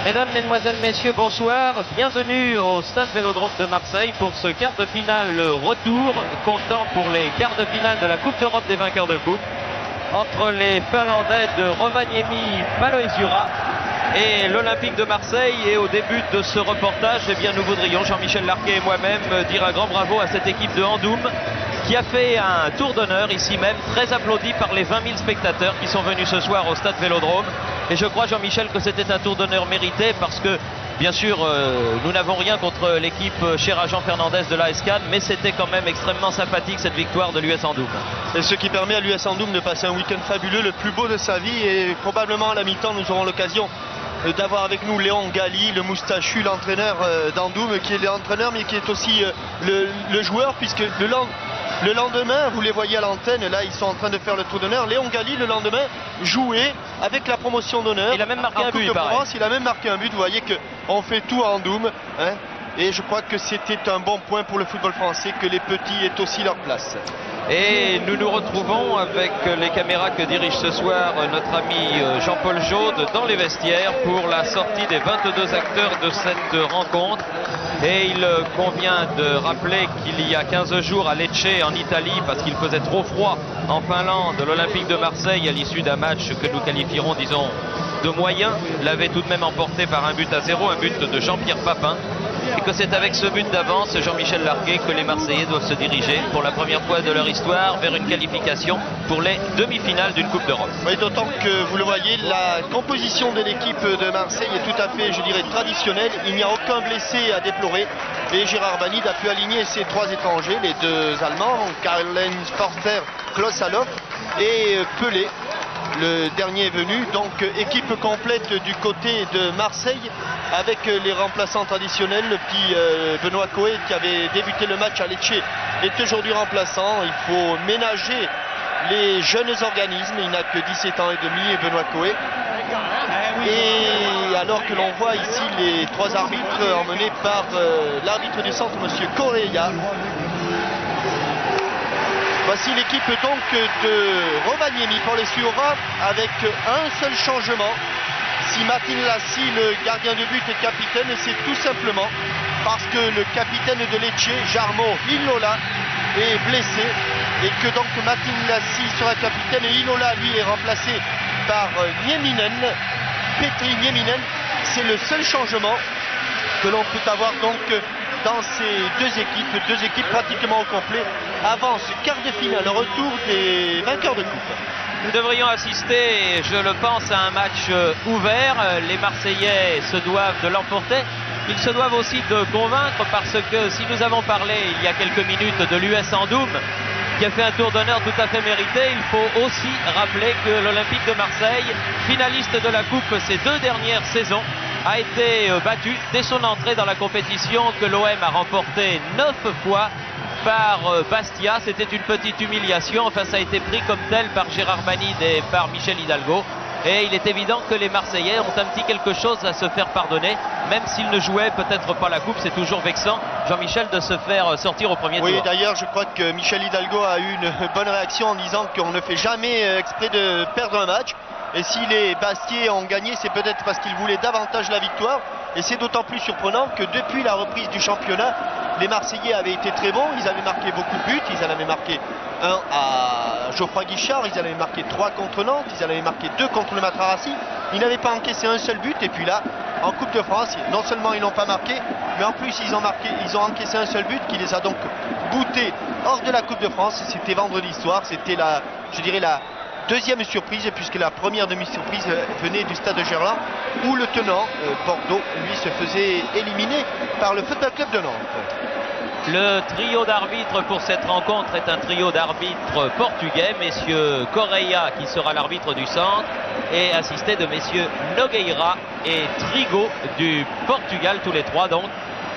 Mesdames, Mesdemoiselles, Messieurs, bonsoir. Bienvenue au Stade Vélodrome de Marseille pour ce quart de finale retour, comptant pour les quarts de finale de la Coupe d'Europe des vainqueurs de coupe, entre les Finlandais de Rovaniemi Palloisura et l'Olympique de Marseille. Et au début de ce reportage, eh bien, nous voudrions, Jean-Michel Larquet et moi-même, dire un grand bravo à cette équipe de Handoum qui a fait un tour d'honneur ici même, très applaudi par les 20 000 spectateurs qui sont venus ce soir au Stade Vélodrome. Et je crois, Jean-Michel, que c'était un tour d'honneur mérité parce que, bien sûr, nous n'avons rien contre l'équipe chère à Jean Fernandez de l'AS Cannes, mais c'était quand même extrêmement sympathique cette victoire de l'US Handoum. Et ce qui permet à l'US Handoum de passer un week-end fabuleux, le plus beau de sa vie, et probablement à la mi-temps nous aurons l'occasion d'avoir avec nous Léon Galli, le moustachu, l'entraîneur d'Handoum, qui est l'entraîneur mais qui est aussi le joueur, puisque le lendemain, vous les voyez à l'antenne, là ils sont en train de faire le tour d'honneur. Léon Galli, le lendemain, jouait avec la promotion d'honneur. Il a même marqué un but, il a même marqué un but. Vous voyez qu'on fait tout à Handoum, hein, et je crois que c'était un bon point pour le football français, que les petits aient aussi leur place. Et nous nous retrouvons avec les caméras que dirige ce soir notre ami Jean-Paul Jaude dans les vestiaires pour la sortie des 22 acteurs de cette rencontre. Et il convient de rappeler qu'il y a 15 jours à Lecce en Italie, parce qu'il faisait trop froid en Finlande, l'Olympique de Marseille, à l'issue d'un match que nous qualifierons, disons, de moyen, l'avait tout de même emporté par 1-0, un but de Jean-Pierre Papin. Et que c'est avec ce but d'avance, Jean-Michel Larquet, que les Marseillais doivent se diriger pour la première fois de leur histoire vers une qualification pour les demi-finales d'une Coupe d'Europe. Oui, d'autant que vous le voyez, la composition de l'équipe de Marseille est tout à fait, je dirais, traditionnelle. Il n'y a aucun blessé à déplorer. Et Gérard Banide a pu aligner ses 3 étrangers, les 2 Allemands, Karl-Heinz Forster, Klaus Allofs et Pelé, le dernier venu. Donc équipe complète du côté de Marseille, avec les remplaçants traditionnels. Le petit Benoît Coé, qui avait débuté le match à Lecce, est aujourd'hui remplaçant. Il faut ménager les jeunes organismes. Il n'a que 17 ans et demi, et Benoît Coé. Et alors que l'on voit ici les 3 arbitres emmenés par l'arbitre du centre, monsieur Correa. Voici l'équipe donc de Rovaniemi Palloisura, avec un seul changement. Si Martin Lassi, le gardien de but, est capitaine, c'est tout simplement parce que le capitaine de Lecce, Jarmo Ilola, est blessé, et que donc Martin Lassi sera capitaine, et Ilola, lui, est remplacé par Nieminen, Petri Nieminen. C'est le seul changement que l'on peut avoir donc dans ces deux équipes pratiquement au complet avant ce quart de finale, le retour des vainqueurs de coupe. Nous devrions assister, je le pense, à un match ouvert. Les Marseillais se doivent de l'emporter. Ils se doivent aussi de convaincre, parce que si nous avons parlé il y a quelques minutes de l'US Handoum, qui a fait un tour d'honneur tout à fait mérité, il faut aussi rappeler que l'Olympique de Marseille, finaliste de la Coupe ces 2 dernières saisons, a été battu dès son entrée dans la compétition, que l'OM a remporté 9 fois par Bastia. C'était une petite humiliation. Enfin, ça a été pris comme tel par Gérard Banide et par Michel Hidalgo. Et il est évident que les Marseillais ont un petit quelque chose à se faire pardonner, même s'ils ne jouaient peut-être pas la coupe. C'est toujours vexant, Jean-Michel, de se faire sortir au premier tour. Oui, d'ailleurs, je crois que Michel Hidalgo a eu une bonne réaction en disant qu'on ne fait jamais exprès de perdre un match. Et si les Bastiais ont gagné, c'est peut-être parce qu'ils voulaient davantage la victoire. Et c'est d'autant plus surprenant que depuis la reprise du championnat, les Marseillais avaient été très bons. Ils avaient marqué beaucoup de buts. Ils en avaient marqué un à Geoffroy Guichard. Ils en avaient marqué 3 contre Nantes. Ils en avaient marqué 2 contre le Matrarassi. Ils n'avaient pas encaissé un seul but. Et puis là, en Coupe de France, non seulement ils n'ont pas marqué, mais en plus ils ont encaissé un seul but qui les a donc boutés hors de la Coupe de France. C'était vendredi soir. C'était la 2e surprise, puisque la première demi-surprise venait du stade de Gerland, où le tenant, Bordeaux, lui, se faisait éliminer par le Football Club de Nantes. Le trio d'arbitres pour cette rencontre est un trio d'arbitres portugais, messieurs Correa, qui sera l'arbitre du centre, et assisté de messieurs Nogueira et Trigo du Portugal, tous les 3 donc,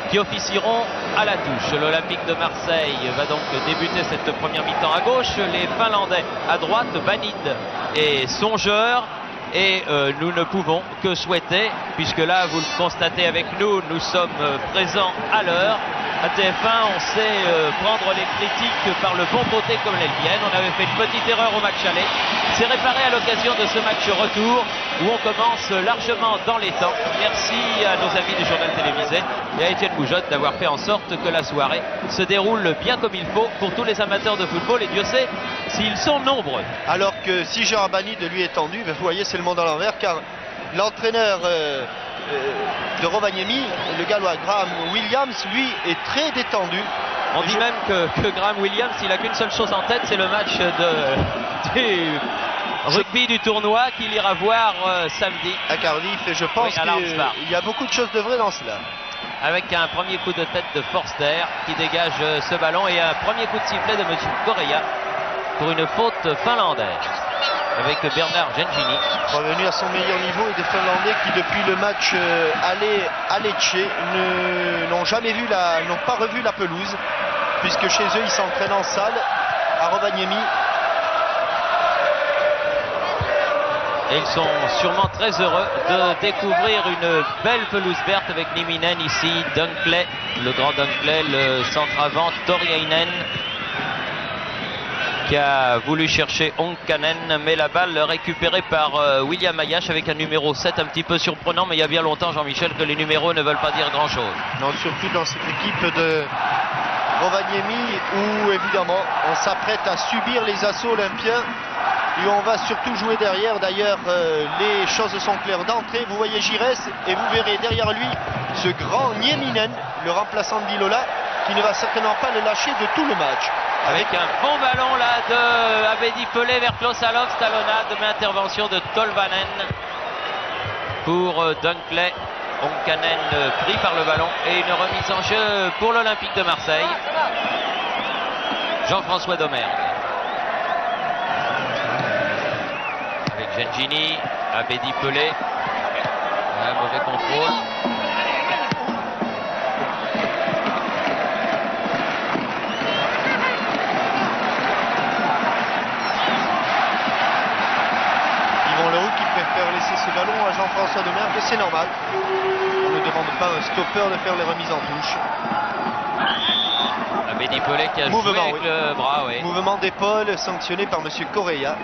qui officieront à la touche. L'Olympique de Marseille va donc débuter cette première mi-temps à gauche, les Finlandais à droite, Banide et Songeur. Et nous ne pouvons que souhaiter, puisque là vous le constatez avec nous, nous sommes présents à l'heure. À TF1, on sait prendre les critiques par le bon côté comme elles viennent. On avait fait une petite erreur au match aller. C'est réparé à l'occasion de ce match retour. où on commence largement dans les temps. Merci à nos amis du journal télévisé et à Étienne Goujotte d'avoir fait en sorte que la soirée se déroule bien comme il faut pour tous les amateurs de football, et Dieu sait s'ils sont nombreux. Alors que si Gérard Bani de lui est tendu, vous voyez, c'est le monde à l'envers, car l'entraîneur de Rovaniemi, le Gallois Graham Williams, lui est très détendu. On dit même que Graham Williams, il n'a qu'une seule chose en tête, c'est le match du rugby du tournoi qu'il ira voir samedi à Cardiff, et je pense qu'il y a beaucoup de choses de vrai dans cela. Avec un premier coup de tête de Forster qui dégage ce ballon et un premier coup de sifflet de M. Correa pour une faute finlandaise avec Bernard Gengini. Revenu à son meilleur niveau, et des Finlandais qui depuis le match aller à Lecce n'ont pas revu la pelouse, puisque chez eux ils s'entraînent en salle à Rovaniemi. Et ils sont sûrement très heureux de découvrir une belle pelouse verte avec Nieminen ici, Dunkley, le grand Dunkley, le centre avant, Torjainen qui a voulu chercher Honkanen, mais la balle récupérée par William Ayash avec un numéro 7 un petit peu surprenant, mais il y a bien longtemps, Jean-Michel, que les numéros ne veulent pas dire grand-chose. Non, surtout dans cette équipe de Rovaniemi où évidemment on s'apprête à subir les assauts olympiens. Et on va surtout jouer derrière. D'ailleurs, les choses sont claires d'entrée. Vous voyez Gires et vous verrez derrière lui ce grand Nieminen, le remplaçant de Vilola, qui ne va certainement pas le lâcher de tout le match. Avec un bon ballon là de Abedi Pelé vers Klosalov, talonnade, mais intervention de Tolvanen pour Dunkley. Honkanen pris par le ballon et une remise en jeu pour l'Olympique de Marseille. Jean-François Domergue. Gengini, Abedi Pelé, un mauvais contrôle. Yvon Leroux qui préfère laisser ce ballon à Jean-François Domergue, et c'est normal. On ne demande pas à un stopper de faire les remises en touche. Abedi Pelé qui a joué avec le bras, oui. Mouvement d'épaule sanctionné par M. Correa.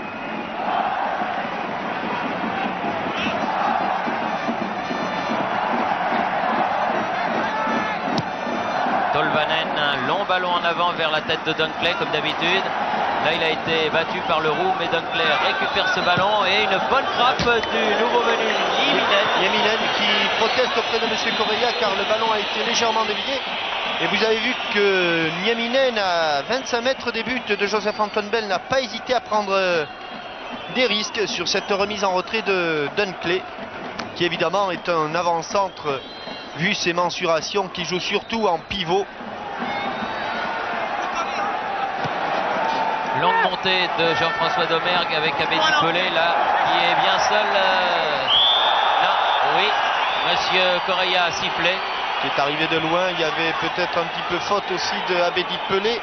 Tolvanen, un long ballon en avant vers la tête de Dunkley comme d'habitude. Là il a été battu par le Roux, mais Dunkley récupère ce ballon et une bonne frappe du nouveau venu Nieminen qui proteste auprès de M. Correa car le ballon a été légèrement dévié. Et vous avez vu que Nieminen, à 25 mètres des buts de Joseph-Antoine Bell, n'a pas hésité à prendre des risques sur cette remise en retrait de Dunkley, qui évidemment est un avant-centre vu ses mensurations, qui joue surtout en pivot. Longue montée de Jean-François Domergue avec Abedi Pelé là qui est bien seul. Non, oui, Monsieur Correa a sifflé. Qui est arrivé de loin, il y avait peut-être un petit peu faute aussi de Abedi Pelé,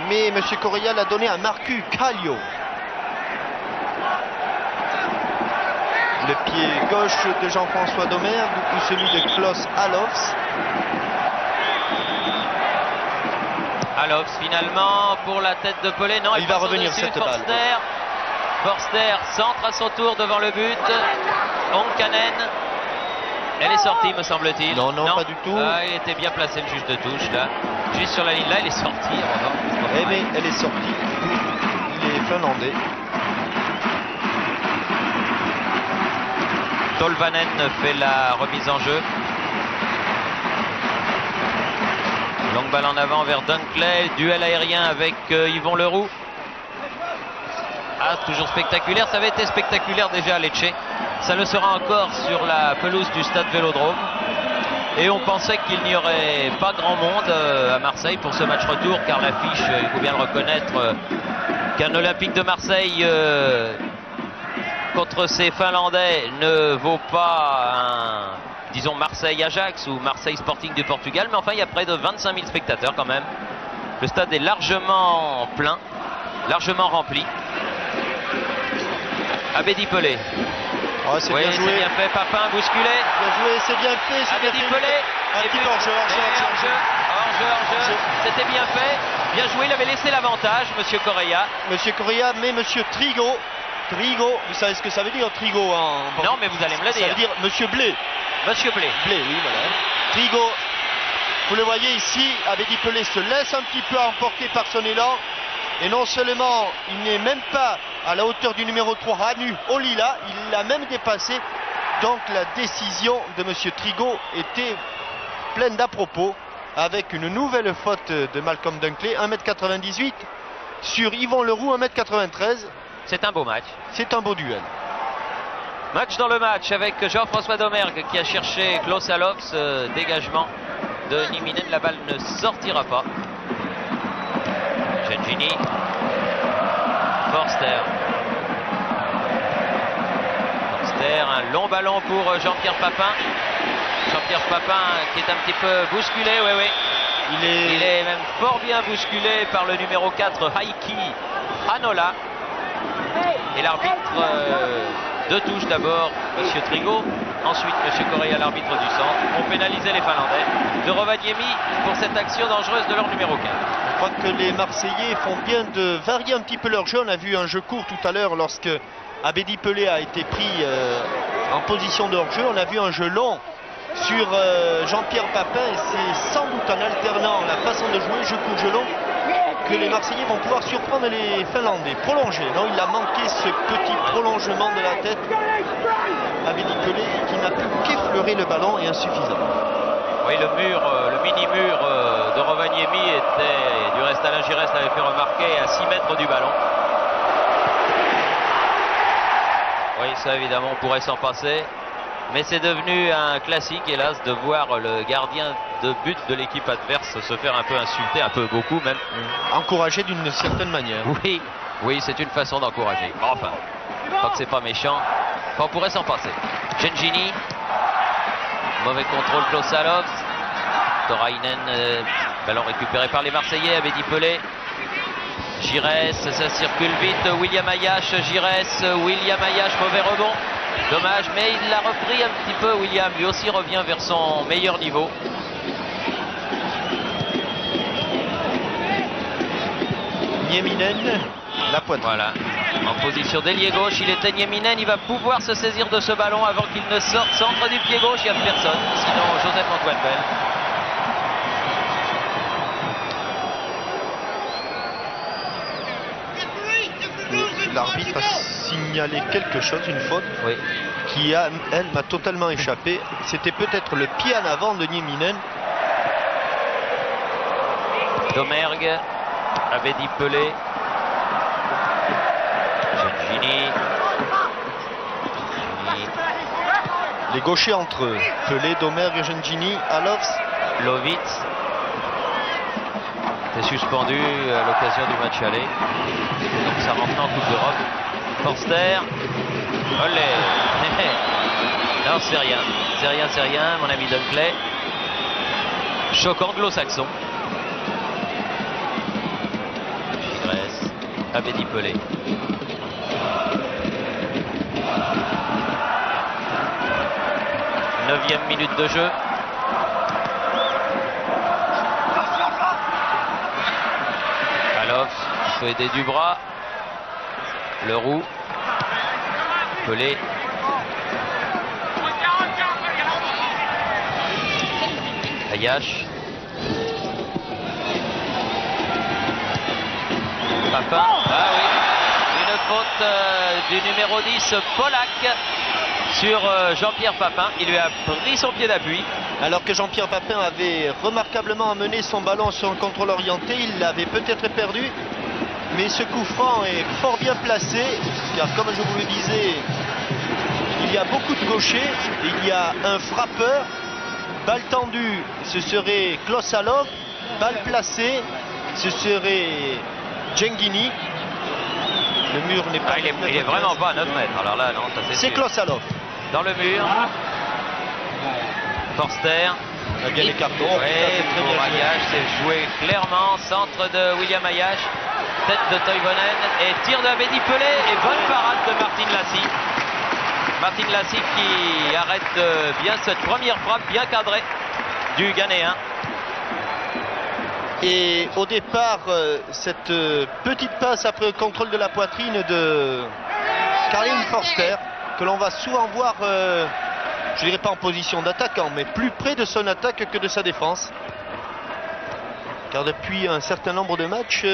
mais Monsieur Correa l'a donné à Marcu Kallio. Le pied gauche de Jean-François Domergue ou celui de Klaus Alofs. Alofs finalement pour la tête de Pelé. Non, il va revenir cette balle. Forster centre à son tour devant le but. Honkanen. Elle est sortie, me semble-t-il. Non, pas du tout. Il était bien placé, le juge de touche là. Juste sur la ligne là, elle est sortie. Mais elle est sortie. Il est finlandais. Tolvanen fait la remise en jeu. Longue balle en avant vers Dunkley. Duel aérien avec Yvon Leroux. Ah, toujours spectaculaire. Ça avait été spectaculaire déjà à Lecce. Ça le sera encore sur la pelouse du stade Vélodrome. Et on pensait qu'il n'y aurait pas grand monde à Marseille pour ce match retour, car l'affiche, il faut bien le reconnaître, qu'un Olympique de Marseille contre ces Finlandais ne vaut pas un, disons, Marseille-Ajax ou Marseille Sporting du Portugal. Mais enfin, il y a près de 25 000 spectateurs quand même. Le stade est largement plein, largement rempli. Abedi Pelé. Oh, c'est bien joué. C'est bien fait, Papin bousculé. Bien joué, c'est bien fait. Abedi Pelé. Un petit hors-jeu. C'était bien fait. Bien joué, il avait laissé l'avantage, Monsieur Correa. Monsieur Correa, mais Monsieur Trigo Trigo, vous savez ce que ça veut dire Trigo en... Non, mais vous allez me le dire. Ça veut dire Monsieur Blé. Monsieur Blé. Blé, oui, voilà. Trigo, vous le voyez ici, Abedi Pelé se laisse un petit peu emporter par son élan. Et non seulement il n'est même pas à la hauteur du numéro 3, Ranu Olila, il l'a même dépassé. Donc la décision de Monsieur Trigo était pleine d'à propos, avec une nouvelle faute de Malcolm Dunkley, 1m98 sur Yvon Leroux, 1m93. C'est un beau match. C'est un beau duel. Match dans le match avec Jean-François Domergue qui a cherché Klaus Allofs, dégagement de Nieminen, la balle ne sortira pas. Gengini, Forster, un long ballon pour Jean-Pierre Papin. Jean-Pierre Papin qui est un petit peu bousculé, oui. Il est même fort bien bousculé par le numéro 4, Heikki Hanola. Et l'arbitre de touche d'abord, Monsieur Trigo, ensuite Monsieur Correa, l'arbitre du centre, ont pénalisé les Finlandais de Rovaniemi pour cette action dangereuse de leur numéro 15. Je crois que les Marseillais font bien de varier un petit peu leur jeu. On a vu un jeu court tout à l'heure lorsque Abedi Pelé a été pris en position de hors-jeu. On a vu un jeu long sur Jean-Pierre Papin et c'est sans doute en alternant la façon de jouer, jeu court, jeu long, que les Marseillais vont pouvoir surprendre les Finlandais. Prolonger, non, il a manqué ce petit prolongement de la tête. Abedi Pelé qui n'a pu qu'effleurer le ballon et insuffisant. Oui, le mini-mur de Rovaniemi était, du reste Alain Giresse l'avait fait remarquer, à 6 mètres du ballon. Oui, ça évidemment on pourrait s'en passer. Mais c'est devenu un classique, hélas, de voir le gardien de but de l'équipe adverse se faire un peu insulter, un peu beaucoup même. Encouragé d'une certaine manière. Oui, c'est une façon d'encourager. Enfin, je crois que c'est pas méchant. Enfin, on pourrait s'en passer. Gengini, mauvais contrôle, Klaus Allofs. Torainen, ballon récupéré par les Marseillais, Abedi Pelé. Giresse, ça circule vite. William Ayache, Giresse, William Ayache, mauvais rebond. Dommage, mais il l'a repris un petit peu. William lui aussi revient vers son meilleur niveau. Nieminen, la poitrine. Voilà, en position d'ailier gauche, il était Nieminen. Il va pouvoir se saisir de ce ballon avant qu'il ne sorte. Centre du pied gauche, il n'y a personne. Sinon, Joseph-Antoine Bell. L'arbitre a signalé quelque chose, une faute, oui, qui, elle, m'a totalement échappé. C'était peut-être le pied en avant de Nieminen. Domergue, Abedi Pelé, Gengini. Les gauchers entre eux, Pelé, Domergue, Gengini, Allofs, Lovitz est suspendu à l'occasion du match aller. Donc ça rentre en Coupe d'Europe. Forster. Olé. Non, c'est rien, mon ami Dunkley. Choc anglo-saxon. Grèce. Abedi Pelé. Neuvième minute de jeu. Allofs peut aider du bras. Leroux. Pelé. Ayache. Papin. Ah oui. Une faute du numéro 10, Polak, sur Jean-Pierre Papin. Il lui a pris son pied d'appui. Alors que Jean-Pierre Papin avait remarquablement amené son ballon sur un contrôle orienté, il l'avait peut-être perdu. Mais ce coup franc est fort bien placé, car comme je vous le disais, il y a beaucoup de gauchers, il y a un frappeur. Balle tendue, ce serait Klaus Allofs. Balle placée, ce serait Gengini. Le mur n'est pas... il est vraiment pas à 9 mètres. Alors là, non, ça c'est Klaus Allofs. Dans le mur. Forster. Il a bien les cartons. Oui, pour Ayache, c'est joué clairement. Centre de William Ayache. Tête de Toivonen et tir de Abedi Pelé et bonne parade de Martin Lassi. Martin Lassi qui arrête bien cette première frappe bien cadrée du Ghanéen. Et au départ, cette petite passe après le contrôle de la poitrine Karin Forster, que l'on va souvent voir, je dirais pas en position d'attaquant, mais plus près de son attaque que de sa défense. Car depuis un certain nombre de matchs,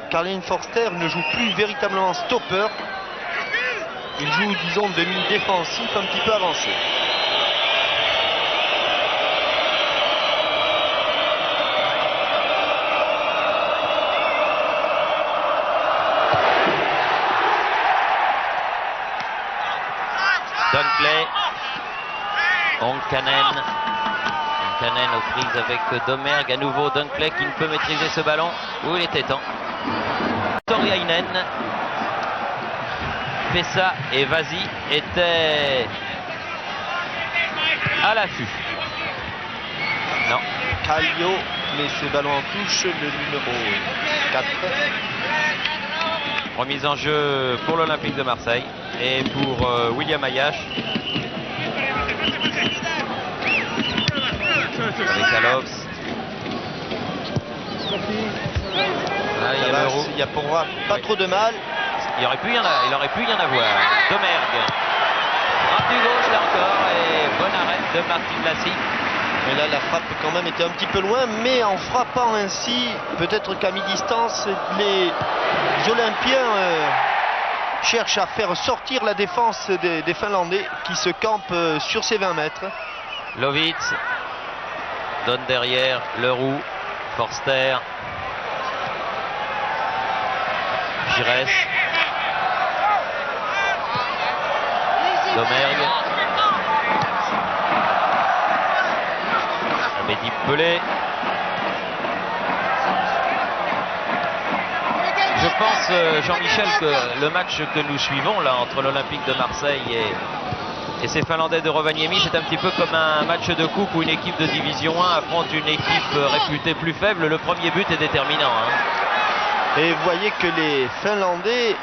Karin Forster ne joue plus véritablement stopper. Il joue, disons, demi-défensif un petit peu avancé. Dunkley, Onkanen aux prises avec Domergue, à nouveau Dunkley qui ne peut maîtriser ce ballon. Où il était temps. Toriainen, Pessa et Vasi étaient à l'affût. Non. Kallio met ses ballons en touche, le numéro 4. Remise en jeu pour l'Olympique de Marseille et pour William Ayash. Avec Alovs. Il y a pour moi pas trop de mal. Il aurait pu y en avoir. Domergue. Frappe du gauche là encore et bon arrêt de Martin Lassi. Mais là la frappe quand même était un petit peu loin, mais en frappant ainsi, peut-être qu'à mi-distance, les Olympiens cherchent à faire sortir la défense des Finlandais qui se campent sur ces 20 mètres. Lovitz donne derrière Leroux, Forster, Gires, Domergue, Mehdi Pelé. Je pense, Jean-Michel, que le match que nous suivons là entre l'Olympique de Marseille et ces Finlandais de Rovaniemi, c'est un petit peu comme un match de coupe où une équipe de division 1 affronte une équipe réputée plus faible. Le premier but est déterminant. Et vous voyez que les Finlandais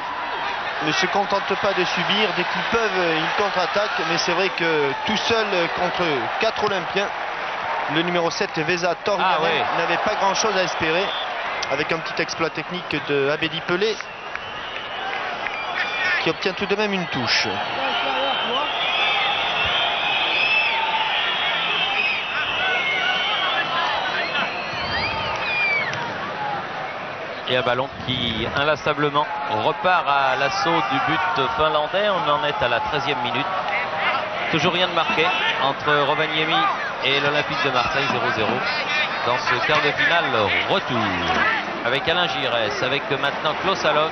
ne se contentent pas de subir. Dès qu'ils peuvent, ils contre-attaquent. Mais c'est vrai que tout seul contre 4 Olympiens, le numéro 7, Vesa Tornianen, n'avait pas grand-chose à espérer. Avec un petit exploit technique de Abedi Pelé, qui obtient tout de même une touche. Et un ballon qui inlassablement repart à l'assaut du but finlandais. On en est à la 13e minute. Toujours rien de marqué entre Rovaniemi et l'Olympique de Marseille, 0-0. Dans ce quart de finale retour. Avec Alain Gires, avec maintenant Klaus Alovs.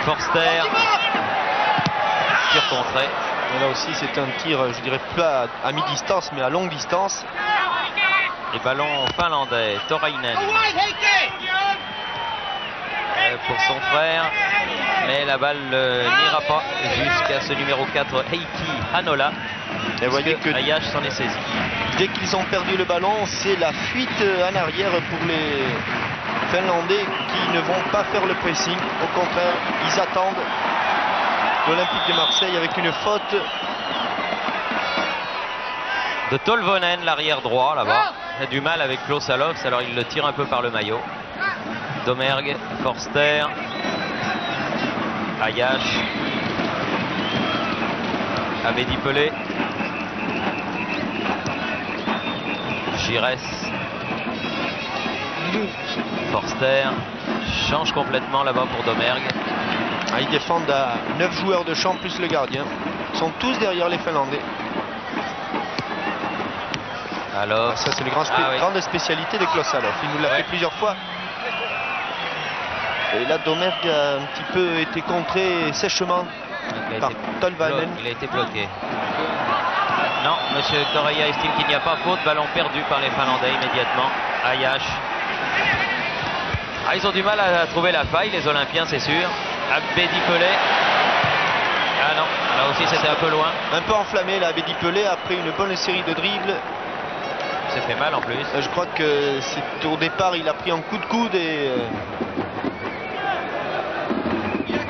Forster. Tir contré. Et là aussi c'est un tir, je dirais pas à mi-distance, mais à longue distance. Et ballon finlandais, Torainen. Pour son frère. Mais la balle n'ira pas jusqu'à ce numéro 4, Heikki Hanola. Et vous voyez que Ayash s'en est saisi. Dès qu'ils ont perdu le ballon, c'est la fuite en arrière pour les Finlandais qui ne vont pas faire le pressing. Au contraire, ils attendent l'Olympique de Marseille avec une faute de Tolvonen, l'arrière droit là-bas. Il a du mal avec Klaus Alovs, alors il le tire un peu par le maillot. Domergue, Forster, Ayash, Abedi Pelé, Gires, Forster, change complètement là-bas pour Domergue. Ils défendent à 9 joueurs de champ plus le gardien. Ils sont tous derrière les Finlandais. Alors, ça c'est une grande spécialité de Klaus Alovs. Il nous l'a fait plusieurs fois. Et là Domergue a un petit peu été contré sèchement par Tolvanen. Il a été bloqué. Non, monsieur Correia estime qu'il n'y a pas faute. Ballon perdu par les Finlandais immédiatement. Ayash. Ils ont du mal à trouver la faille, les Olympiens, c'est sûr. Abedi Pelé. Ah non, là aussi c'était un peu loin. Un peu enflammé là, Abedi Pelé, après une bonne série de dribbles. C'est fait mal en plus. Je crois que c'est au départ, il a pris un coup de coude et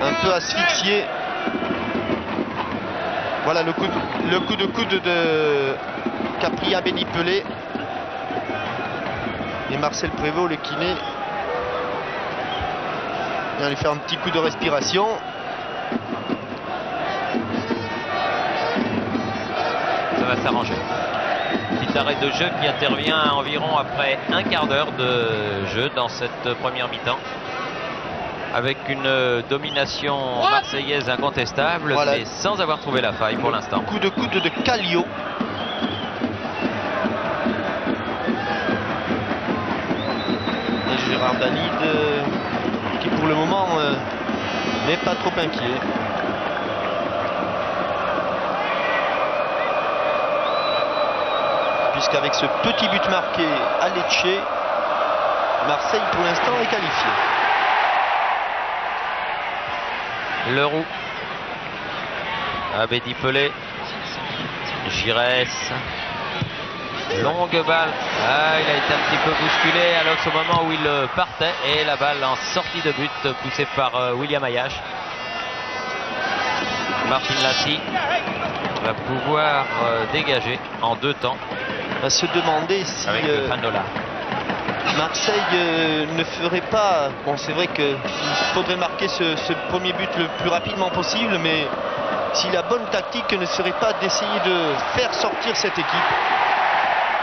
un peu asphyxié. Voilà le coup de coude qu'a pris Abedi Pelé. Et Marcel Prévost, le kiné, vient lui faire un petit coup de respiration. Ça va s'arranger. Petit arrêt de jeu qui intervient environ après un quart d'heure de jeu dans cette première mi-temps. Avec une domination marseillaise incontestable, voilà, mais sans avoir trouvé la faille pour l'instant. Coup de coude de Kallio. Et Gérard Danide qui pour le moment n'est pas trop inquiet. Puisqu'avec ce petit but marqué à Lecce, Marseille pour l'instant est qualifié. Leroux, Abedi Pelé, Giresse, longue balle. Il a été un petit peu bousculé alors au moment où il partait, et la balle en sortie de but poussée par William Ayache. Martin Lassi va pouvoir dégager en 2 temps. On va se demander si avec Hanola. Marseille ne ferait pas... Bon, c'est vrai qu'il faudrait marquer ce premier but le plus rapidement possible, mais si la bonne tactique ne serait pas d'essayer de faire sortir cette équipe,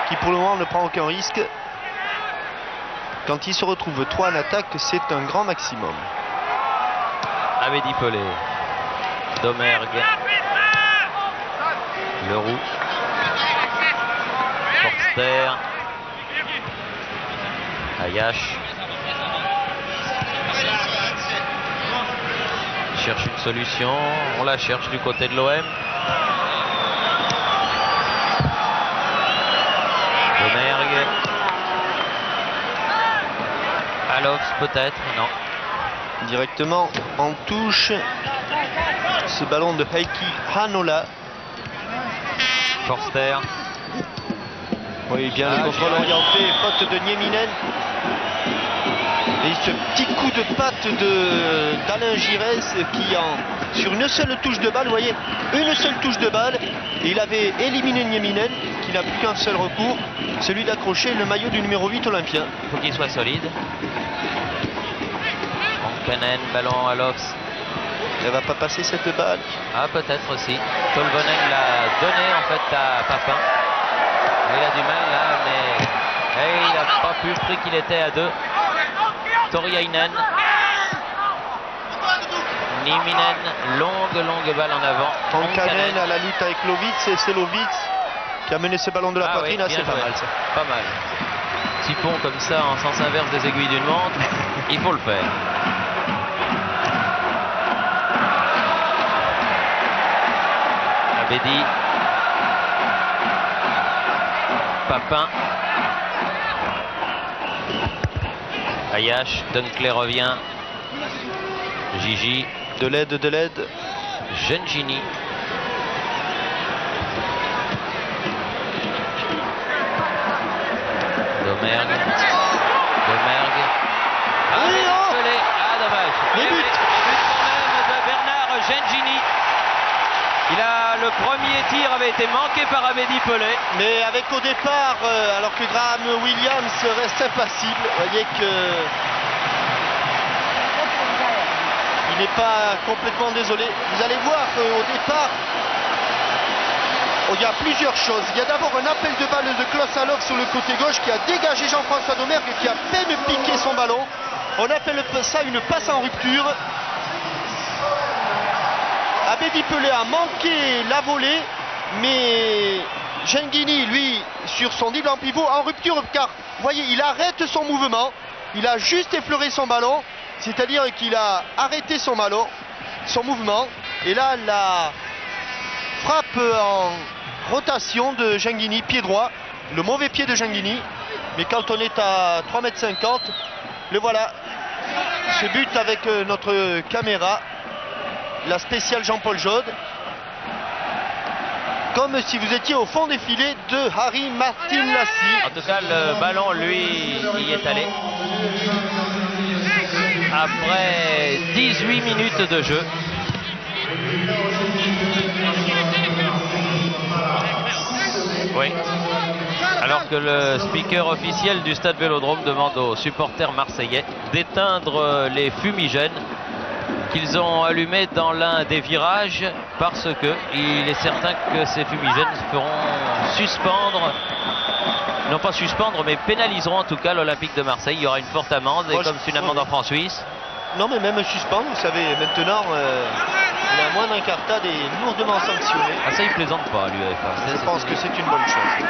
qui pour le moment ne prend aucun risque. Quand il se retrouve 3 en attaque, c'est un grand maximum. Abedi Pelé, Domergue, Leroux, Forster, Ayache cherche une solution, on la cherche du côté de l'OM. Domergue, Alofs peut-être, non. Directement en touche, ce ballon de Heikki Hanola. Forster. Oui, bien le contrôle orienté, faute de Nieminen. Et ce petit coup de patte d'Alain Giresse qui, sur une seule touche de balle, vous voyez, une seule touche de balle, et il avait éliminé Nieminen, qui n'a plus qu'un seul recours, celui d'accrocher le maillot du numéro 8 olympien. Il faut qu'il soit solide. Kanen, ballon à Lofs. Elle va pas passer cette balle. Ah, peut-être aussi. Tolvonen l'a donné en fait à Papin. Il a du mal là, mais il n'a pas pu, pris qu'il était à 2. Toriainen. Nieminen, longue balle en avant. Kanen à la lutte avec Lovitz, et c'est Lovitz qui a mené ce ballon de la poitrine. Oui, c'est pas mal ça. Pas mal. Petit pont comme ça en sens inverse des aiguilles d'une montre, il faut le faire. Abedi. Papin. Ayache, Dunkley revient. Gigi. De l'aide. Gengini. Domergue. Dommage. Les buts quand même de Bernard Gengini. Le premier tir avait été manqué par Abedi Pelé. Mais avec au départ, alors que Graham Williams reste impassible, vous voyez que il n'est pas complètement désolé. Vous allez voir qu'au départ, il y a plusieurs choses. Il y a d'abord un appel de balle de Klaus Allofs sur le côté gauche qui a dégagé Jean-François Domergue et qui a à peine piqué son ballon. On appelle ça une passe en rupture. Abedi Pelé a manqué la volée, mais Gengini, lui, sur son dribble en pivot, en rupture, car vous voyez, il arrête son mouvement, il a juste effleuré son ballon, c'est-à-dire qu'il a arrêté son mouvement, et là, la frappe en rotation de Gengini, pied droit, le mauvais pied de Gengini, mais quand on est à 3,50 m, le voilà, ce but avec notre caméra, la spéciale Jean-Paul Jaude, comme si vous étiez au fond des filets de Harry Martin Lassi. En tout cas, le ballon, lui, y est allé. Après 18 minutes de jeu. Oui. Alors que le speaker officiel du stade Vélodrome demande aux supporters marseillais d'éteindre les fumigènes qu'ils ont allumés dans l'un des virages, parce que il est certain que ces fumigènes feront suspendre, non pas suspendre, mais pénaliseront en tout cas l'Olympique de Marseille. Il y aura une forte amende, et comme c'est une amende en francs suisses. Non, mais même suspendre, vous savez, maintenant, la moindre incartade est lourdement sanctionnée. Ah, ça, il plaisante pas, l'UEFA. Je pense que c'est une bonne chose.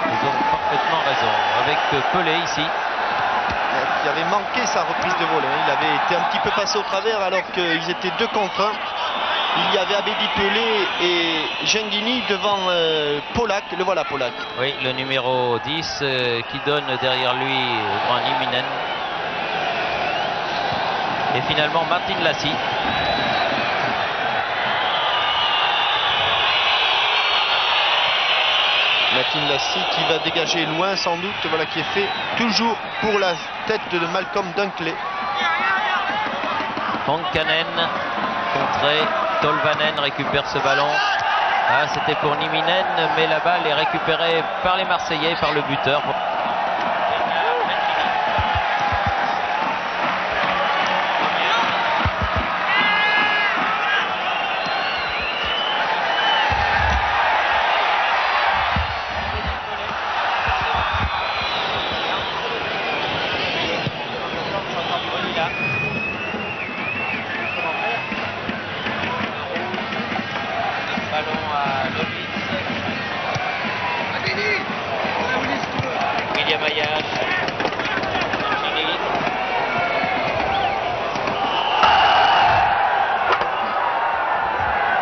Ils ont parfaitement raison. Avec Pelé ici, qui avait manqué sa reprise de volée. Il avait été un petit peu passé au travers alors qu'ils étaient 2 contre 1. Il y avait Abedi Pelé et Genghini devant Polak. Le voilà, Polak. Oui, le numéro 10 qui donne derrière lui au grand Niminen. Et finalement Martin Lassi. Martin Lassi qui va dégager loin sans doute, voilà qui est fait toujours pour la tête de Malcolm Dunkley. Honkanen contré, Tolvanen récupère ce ballon. Ah, c'était pour Niminen, mais la balle est récupérée par les Marseillais, par le buteur.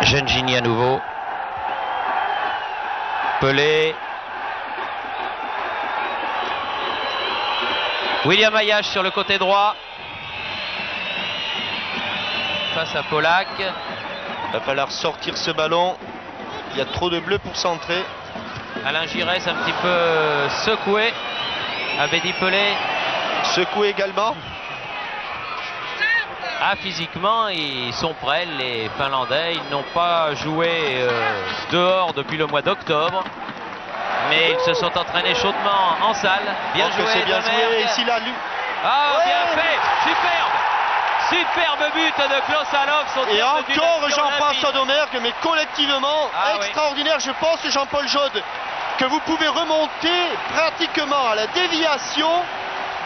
Genghini à nouveau. Pelé. William Ayash sur le côté droit. Face à Polak. Il va falloir sortir ce ballon. Il y a trop de bleu pour centrer. Alain Giresse un petit peu secoué. Abedi Pelé. Secoué également. Ah, physiquement, ils sont prêts, les Finlandais. Ils n'ont pas joué dehors depuis le mois d'octobre. Mais ils se sont entraînés chaudement en salle. Bien joué, c'est bien joué. Ici, là, ah, ouais, bien fait. Superbe. Superbe but de Klaus Allofs. Et encore Jean-François Domergue, mais collectivement, extraordinaire. Je pense, Jean-Paul Jaude, que vous pouvez remonter pratiquement à la déviation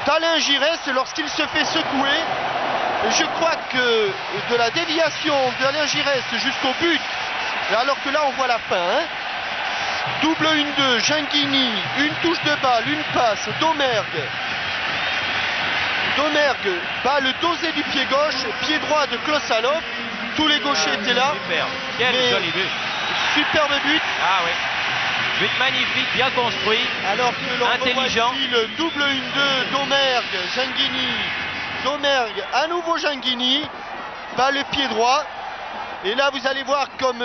d'Alain Giresse lorsqu'il se fait secouer. Je crois que de la déviation d'Alain Giresse jusqu'au but, alors que là on voit la fin, hein. Double 1-2, Genghini, une touche de balle, une passe, Domergue. Domergue, balle dosée du pied gauche, pied droit de Klaus Allofs. Tous les gauchers étaient là. Superbe, quel joli but. Superbe but. Ah oui. But magnifique, bien construit. Alors que l'on intelligent. Voit le double 1-2, Domergue, Genghini. Domergue, à nouveau Genghini, bat le pied droit. Et là, vous allez voir comme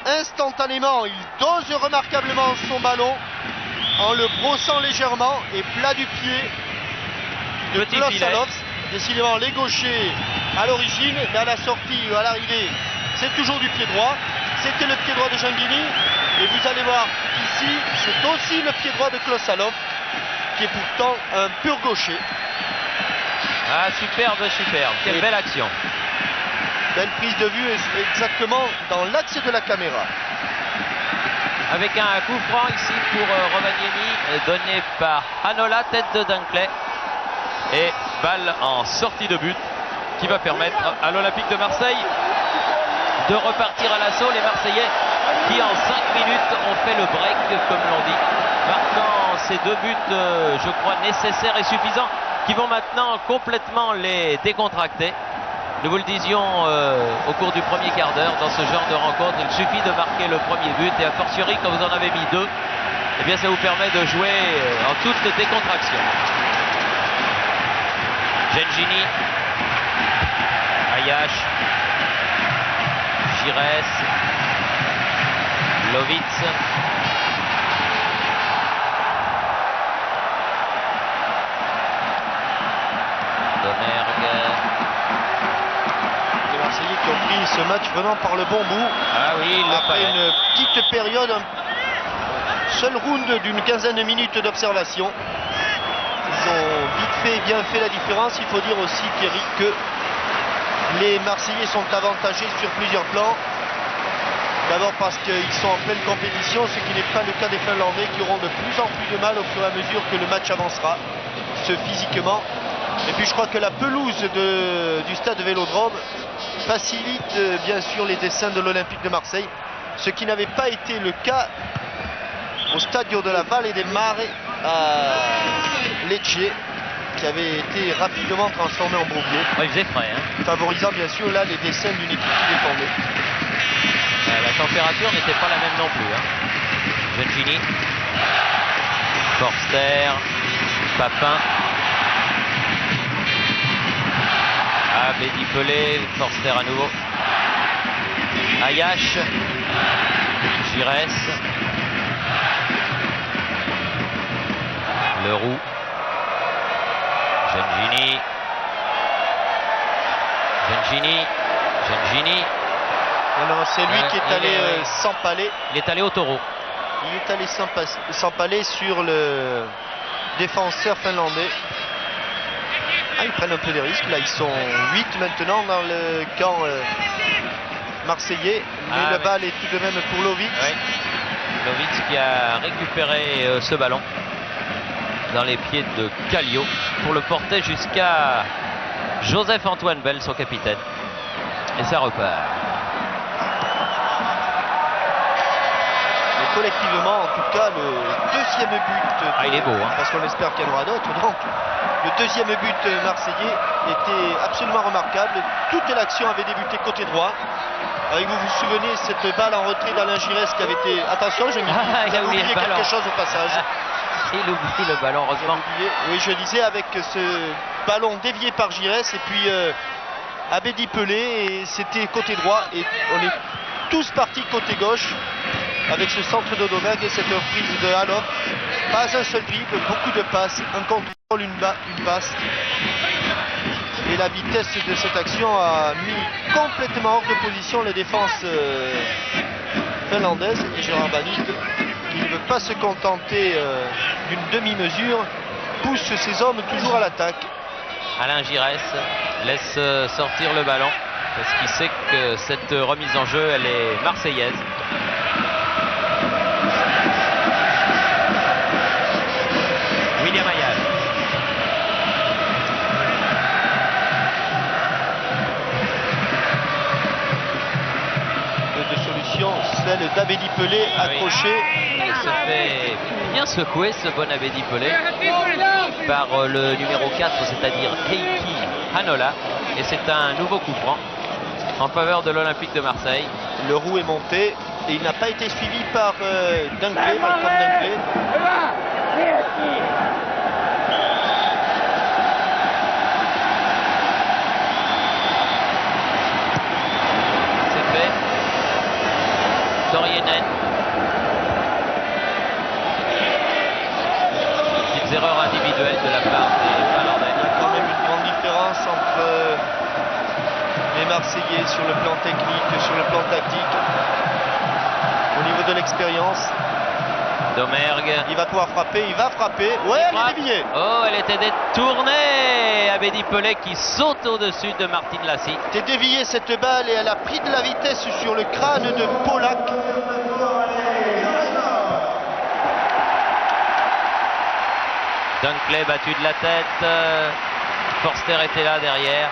instantanément, il dose remarquablement son ballon en le brossant légèrement et plat du pied de Klaus Allofs. Décidément, les gauchers à l'origine, mais à la sortie, à l'arrivée, c'est toujours du pied droit. C'était le pied droit de Genghini. Et vous allez voir ici, c'est aussi le pied droit de Klaus Allofs, qui est pourtant un pur gaucher. Ah, superbe, superbe. Quelle belle action. Belle prise de vue exactement dans l'axe de la caméra. Avec un coup franc ici pour Rovaniemi, donné par Hanola, tête de Dunkley. Et balle en sortie de but qui va permettre à l'Olympique de Marseille de repartir à l'assaut. Les Marseillais qui en 5 minutes ont fait le break, comme l'on dit, marquant ces 2 buts, je crois, nécessaires et suffisants, qui vont maintenant complètement les décontracter. Nous vous le disions au cours du premier quart d'heure, dans ce genre de rencontre, il suffit de marquer le premier but, et a fortiori quand vous en avez mis 2, eh bien ça vous permet de jouer en toute décontraction. Genghini, Ayash, Giresse, Lovitz. Domergue. Les Marseillais qui ont pris ce match venant par le bon bout. Ah oui, après une petite période seul round d'une quinzaine de minutes d'observation. Ils ont vite fait et bien fait la différence. Il faut dire aussi, Thierry, que les Marseillais sont avantagés sur plusieurs plans. D'abord parce qu'ils sont en pleine compétition, ce qui n'est pas le cas des Finlandais qui auront de plus en plus de mal au fur et à mesure que le match avancera, physiquement. Et puis je crois que la pelouse du stade Vélodrome facilite bien sûr les desseins de l'Olympique de Marseille, ce qui n'avait pas été le cas au Stadio de la Vallée des Mare à Lecce, qui avait été rapidement transformé en bourbier. Ouais, il faisait frais, hein. Favorisant bien sûr là les desseins d'une équipe qui défendait. La température n'était pas la même non plus, hein. Gengini, Forster, Papin, Abedi Pelé, Forster à nouveau, Ayash, Giresse, Leroux, Gengini, Non, c'est lui qui est allé s'empaler. Il est allé au taureau. Il est allé s'empaler sur le défenseur finlandais. Ah, ils prennent un peu des risques. Là, ils sont 8 maintenant dans le camp marseillais. Mais le bal est tout de même pour Lovitz. Ouais. Lovitz qui a récupéré ce ballon dans les pieds de Kallio pour le porter jusqu'à Joseph-Antoine Bell, son capitaine. Et ça repart. Mais collectivement, en tout cas, le deuxième but. Il est beau, hein. Parce qu'on espère qu'il y en aura d'autres. Donc, le deuxième but marseillais était absolument remarquable. Toute l'action avait débuté côté droit. Avec vous vous souvenez, cette balle en retrait d'Alain Giresse qui avait été. Attention, j'ai oublié quelque chose au passage. Il oublie le ballon, heureusement. Oui, je disais, avec ce ballon dévié par Giresse et puis Abedi Pelé, et c'était côté droit. Et on est tous partis côté gauche avec ce centre de Domergue et cette reprise de Haloff. Pas un seul dribble, beaucoup de passes, un contrôle, une passe. Et la vitesse de cette action a mis complètement hors de position les défenses finlandaises. Et Gérard Bannick, qui ne veut pas se contenter d'une demi-mesure, pousse ses hommes toujours à l'attaque. Alain Giresse laisse sortir le ballon parce qu'il sait que cette remise en jeu, elle est marseillaise. William Ayash. De solution, celle d'Abedi Pelé accroché. Il se fait bien secouer ce bon Abedi Pelé par le numéro 4, c'est-à-dire Heikki Hanola, et c'est un nouveau coup franc en faveur de l'Olympique de Marseille. Le roux est monté et il n'a pas été suivi par Dunkley, Malcolm Dunkley. C'est fait. Torienen. Petites erreurs individuelles de la part des Finlandais. Il y a quand même une grande différence entre les Marseillais sur le plan technique, sur le plan tactique, au niveau de l'expérience. Domergue. Il va pouvoir frapper, il va frapper. Ouais, elle est déviée. Oh, elle était détournée. Abedi Pelé qui saute au-dessus de Martin Lassi. C'était dévié cette balle et elle a pris de la vitesse sur le crâne de Polak. Dunkley battu de la tête. Forster était là derrière.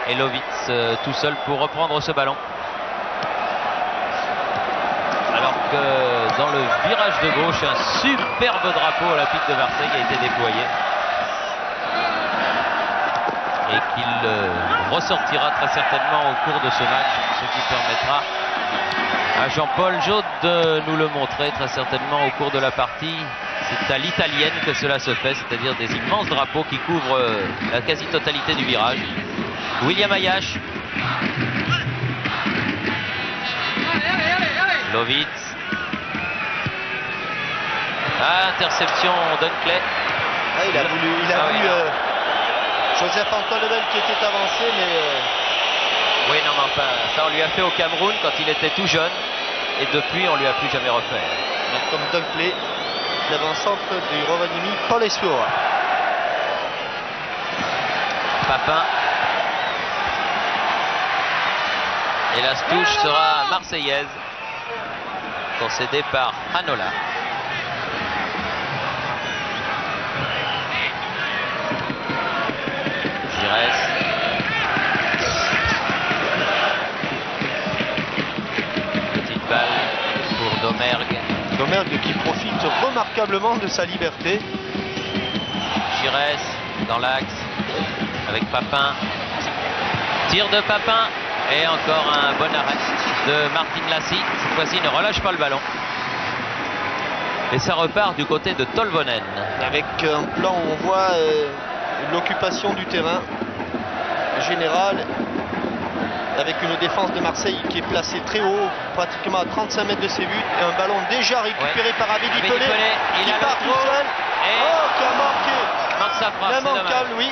Et Lovitz tout seul pour reprendre ce ballon. Alors que dans le virage de gauche, un superbe drapeau olympique de Marseille a été déployé. Et qu'il ressortira très certainement au cours de ce match, ce qui permettra à Jean-Paul Jaude de nous le montrer très certainement au cours de la partie. C'est à l'italienne que cela se fait, c'est-à-dire des immenses drapeaux qui couvrent la quasi-totalité du virage. William Ayash. Lovitz. Interception Dunkley. Il a vu Joseph-Antoine Bell qui était avancé, mais... Oui, non, mais enfin, ça on lui a fait au Cameroun quand il était tout jeune. Et depuis, on lui a plus jamais refait. Malcolm Dunkley, l'avant-centre du Rovaniemi, Paul Esfura. Papin. Et la touche sera marseillaise, concédée par Hanola. Giresse. Petite balle pour Domergue. Domergue qui profite remarquablement de sa liberté. Giresse dans l'axe avec Papin. Tir de Papin et encore un bon arrêt de Martin Lassi. Cette fois-ci, ne relâche pas le ballon. Et ça repart du côté de Tolvanen. Avec un plan où on voit l'occupation du terrain général, avec une défense de Marseille qui est placée très haut, pratiquement à 35 mètres de ses buts, et un ballon déjà récupéré par Abedi Pelé, qui part tout seul, qui a manqué. Manque sa frappe, il a manqué, oui.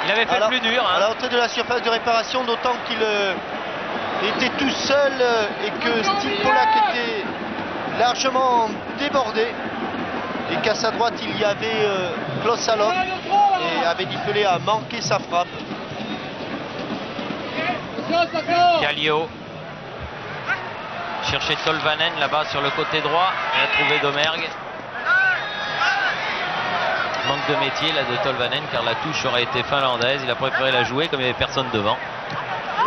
Il avait fait plus dur. À l'entrée de la surface de réparation, d'autant qu'il était tout seul et que Steve Polak était largement débordé. Et qu'à sa droite, il y avait Klaus Salof. Et Abedi Pelé a manqué sa frappe. Kallio cherchait Tolvanen là-bas sur le côté droit. Il a trouvé Domergue. Manque de métier là de Tolvanen, car la touche aurait été finlandaise. Il a préféré la jouer comme il n'y avait personne devant.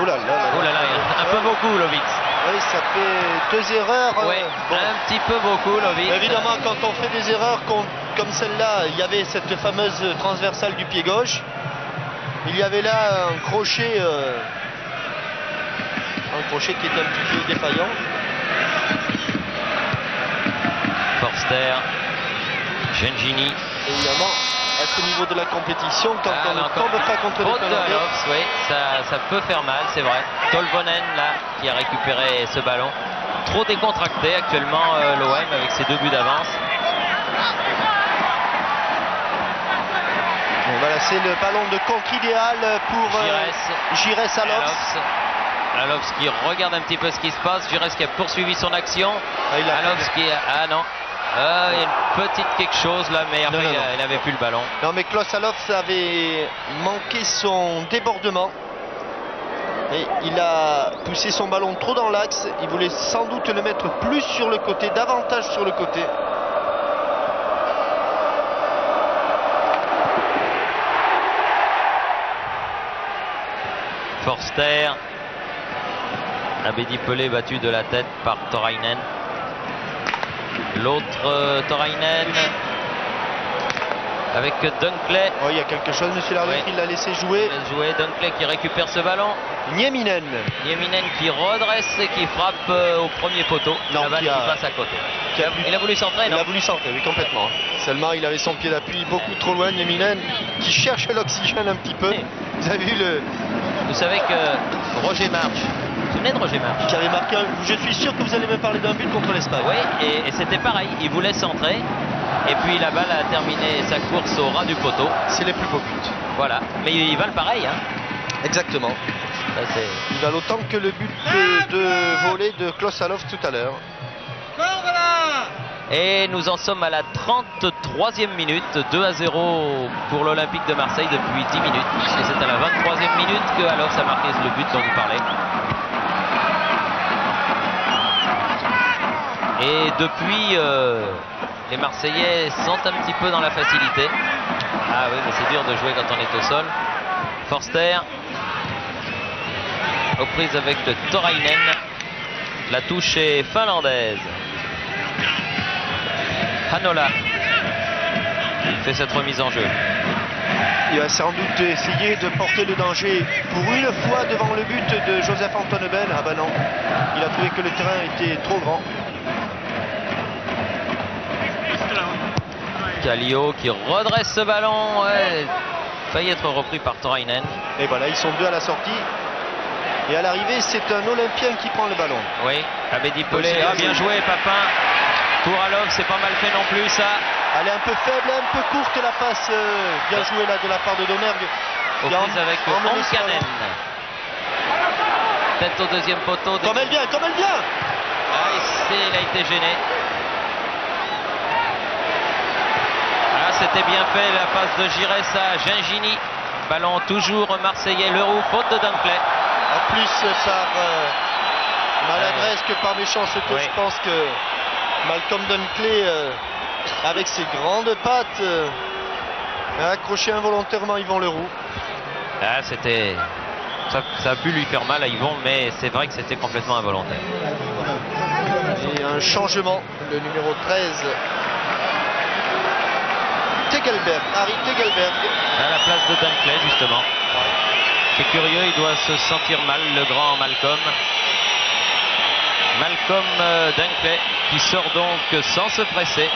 Oh là là, oh là là, un peu beaucoup Lovitz. Oui, ça fait 2 erreurs. Ouais, bon. Un petit peu beaucoup Lovitz. Évidemment, quand on fait des erreurs comme celle-là, il y avait cette fameuse transversale du pied gauche. Il y avait là un crochet qui était un petit peu défaillant. Forster, Gengini. Évidemment, à ce niveau de la compétition, quand on ne tombe pas contre les Finlandais. Oui, ça peut faire mal, c'est vrai. Tolvanen là, qui a récupéré ce ballon. Trop décontracté actuellement l'OM avec ses 2 buts d'avance. Bon, voilà, c'est le ballon de contre idéal pour Giresse Alofs. Alofs qui regarde un petit peu ce qui se passe. Giresse qui a poursuivi son action. Alofs qui... Ah non. Il y a une petite quelque chose là, mais après il n'avait plus le ballon. Non, mais Klaus Alofs avait manqué son débordement. Et il a poussé son ballon trop dans l'axe. Il voulait sans doute le mettre plus sur le côté, davantage sur le côté. Forster. Abedi Pelé battu de la tête par Torainen. L'autre Torainen avec Dunkley. Oh, il y a quelque chose, monsieur l'arbitre, il l'a laissé jouer. Dunkley qui récupère ce ballon. Nieminen qui redresse et qui frappe au premier poteau. Non, la balle qui passe à côté. Il a voulu centrer, non? Il a voulu centrer, oui, complètement. Seulement, il avait son pied d'appui beaucoup trop loin. Nieminen qui cherche l'oxygène un petit peu. Vous avez vu Vous savez que Roger March, vous vous souvenez de Roger March, qui avait marqué je suis sûr que vous allez me parler d'un but contre l'Espagne. Oui, et c'était pareil. Il voulait centrer. Et puis la balle a terminé sa course au ras du poteau. C'est les plus beaux buts. Voilà. Mais ils valent pareil. Hein. Exactement. Ils valent autant que le but de volée de Klaus Alofs tout à l'heure. Et nous en sommes à la 33e minute. 2-0 pour l'Olympique de Marseille depuis 10 minutes. Et c'est à la 23e minute que Alofs a marqué le but dont vous parlez. Et depuis, les Marseillais sont un petit peu dans la facilité. Ah oui, mais c'est dur de jouer quand on est au sol. Forster, aux prises avec le Torainen. La touche est finlandaise. Hanola fait cette remise en jeu. Il va sans doute essayer de porter le danger pour une fois devant le but de Joseph Antoine Bell. Ah bah non, il a trouvé que le terrain était trop grand. Kallio qui redresse ce ballon, failli être repris par Torainen. Et voilà, ils sont 2 à la sortie. Et à l'arrivée, c'est un Olympien qui prend le ballon. Oui, Abedi Pelé, bien joué Papin. Pour Alofs, c'est pas mal fait non plus ça. Elle est un peu faible, un peu courte la passe. Bien joué là de la part de Domergue. Aux prises avec Onkanen. Tête au deuxième poteau. Comme elle vient, comme elle vient. Il a été gêné. c'était bien fait. La passe de Giresse à Gingini. Ballon toujours marseillais. Leroux, faute de Dunkley. En plus par maladresse que par méchanceté, Oui. je pense que Malcolm Dunkley, avec ses grandes pattes, a accroché involontairement Yvan Leroux. Ah, c'était... Ça a pu lui faire mal à Yvon, mais c'est vrai que c'était complètement involontaire. Et un changement, le numéro 13, Tegelberg, Harry Tegelberg. À la place de Dunkley, justement. C'est curieux, il doit se sentir mal, le grand Malcolm. Malcolm Dunkley, qui sort donc sans se presser.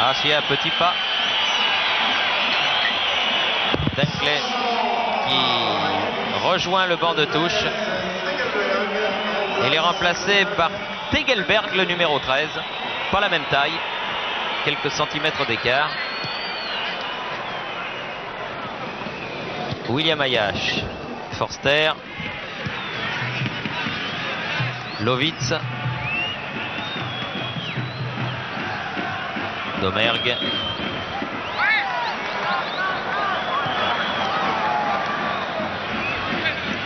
Ah, s'il y a un petit pas. Dunkley qui rejoint le banc de touche. Il est remplacé par Tegelberg, le numéro 13. Pas la même taille, quelques centimètres d'écart. William Ayash, Forster, Lovitz, Domergue,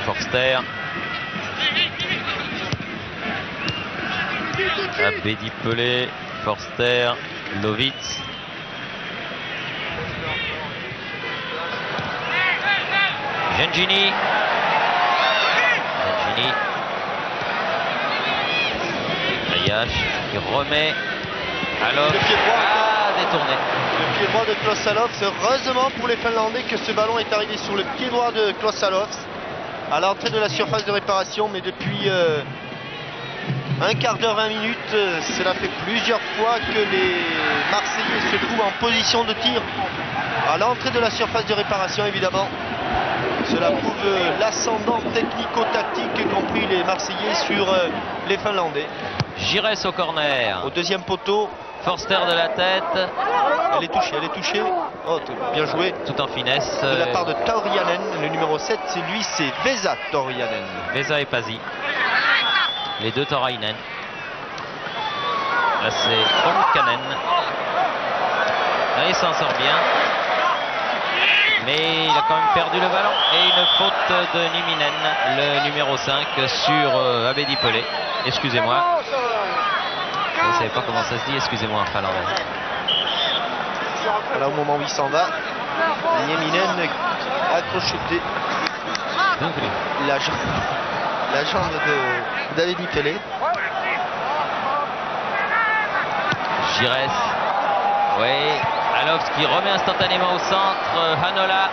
Forster, Abedi Pelé, Forster, Lovitz, Gengini, Ayash qui remet alors Le pied droit. détourné. Le pied droit de Klaus Salof. C'est heureusement pour les Finlandais que ce ballon est arrivé sur le pied droit de Klaus Salof à l'entrée de la surface de réparation, mais depuis un quart d'heure, 20 minutes, cela fait plusieurs fois que les Marseillais se trouvent en position de tir à l'entrée de la surface de réparation, évidemment. Cela prouve l'ascendant technico-tactique qu'ont pris les Marseillais sur les Finlandais. Giresse au corner. Au deuxième poteau, Forster de la tête. elle est touchée. Oh, bien joué. Tout en finesse. De la part de Taurianen, le numéro 7, c'est Vesa Taurianen. Vesa et Pasi. Les deux Taurianen. Là c'est Onkanen. Là il s'en sort bien. Mais il a quand même perdu le ballon. Et une faute de Niminen, le numéro 5, sur Abedi Pelé. Excusez-moi. Je ne savais pas comment ça se dit, excusez-moi en finlandais. Voilà, au moment où il s'en va, Nieminen a crocheté la jambe de David Pelé. Giresse. Oui. Alofs qui remet instantanément au centre. Hanola.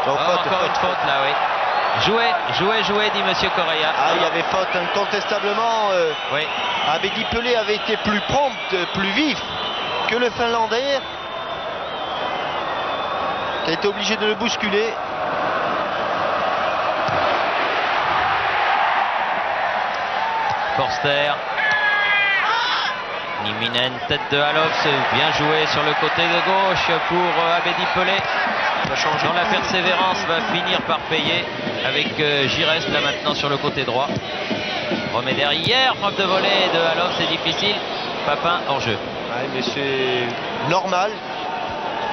Encore une faute là, oui. Jouez, dit Monsieur Correa. Ah, il y avait faute incontestablement. Oui. Abedi Pelé avait été plus prompt, plus vif que le Finlandais, qui a été obligé de le bousculer. Forster. Niminen, tête de Alofs, bien joué sur le côté de gauche pour Abedi Pelé. Dans la persévérance va finir par payer avec Giresse là maintenant sur le côté droit. Remet derrière, frappe de volée de Alofs, c'est difficile. Papin hors jeu. Ouais, mais c'est normal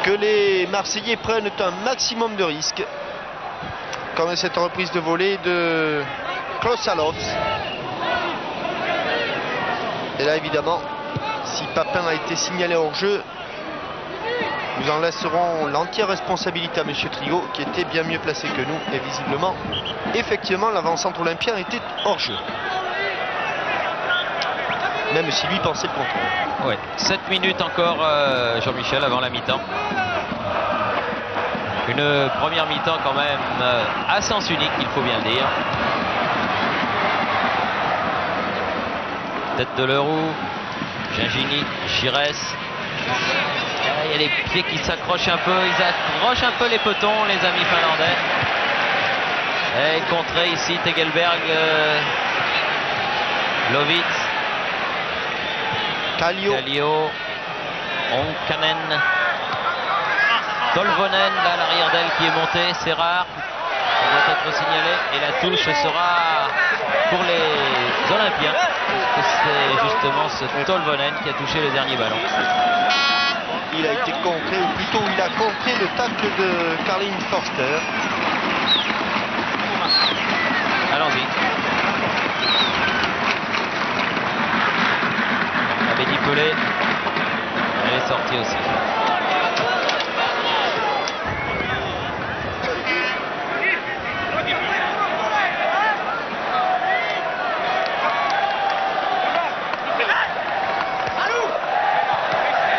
que les Marseillais prennent un maximum de risques. Comme cette reprise de volée de Klaus Alofs. Et là évidemment, si Papin a été signalé hors jeu, nous en laisserons l'entière responsabilité à M. Trigo, qui était bien mieux placé que nous. Et visiblement, effectivement, l'avant-centre olympien était hors jeu. Même si lui pensait le contraire. Ouais, 7 minutes encore, Jean-Michel, avant la mi-temps. Une première mi-temps quand même à sens unique, il faut bien le dire. Tête de Leroux, Gingini, Giresse. Il y a les pieds qui s'accrochent un peu, ils accrochent un peu les petons, les amis finlandais. Et contré ici, Tegelberg, Lovitz, Kallio, Onkanen, Tolvonen, là l'arrière d'aile qui est monté, c'est rare, ça doit être signalé. Et la touche sera pour les Olympiens, puisque c'est justement ce Tolvonen qui a touché le dernier ballon. Il a été contré, ou plutôt il a contré le tacle de Carlin Forster. Allons-y. Abedi Pelé. Elle est sortie aussi.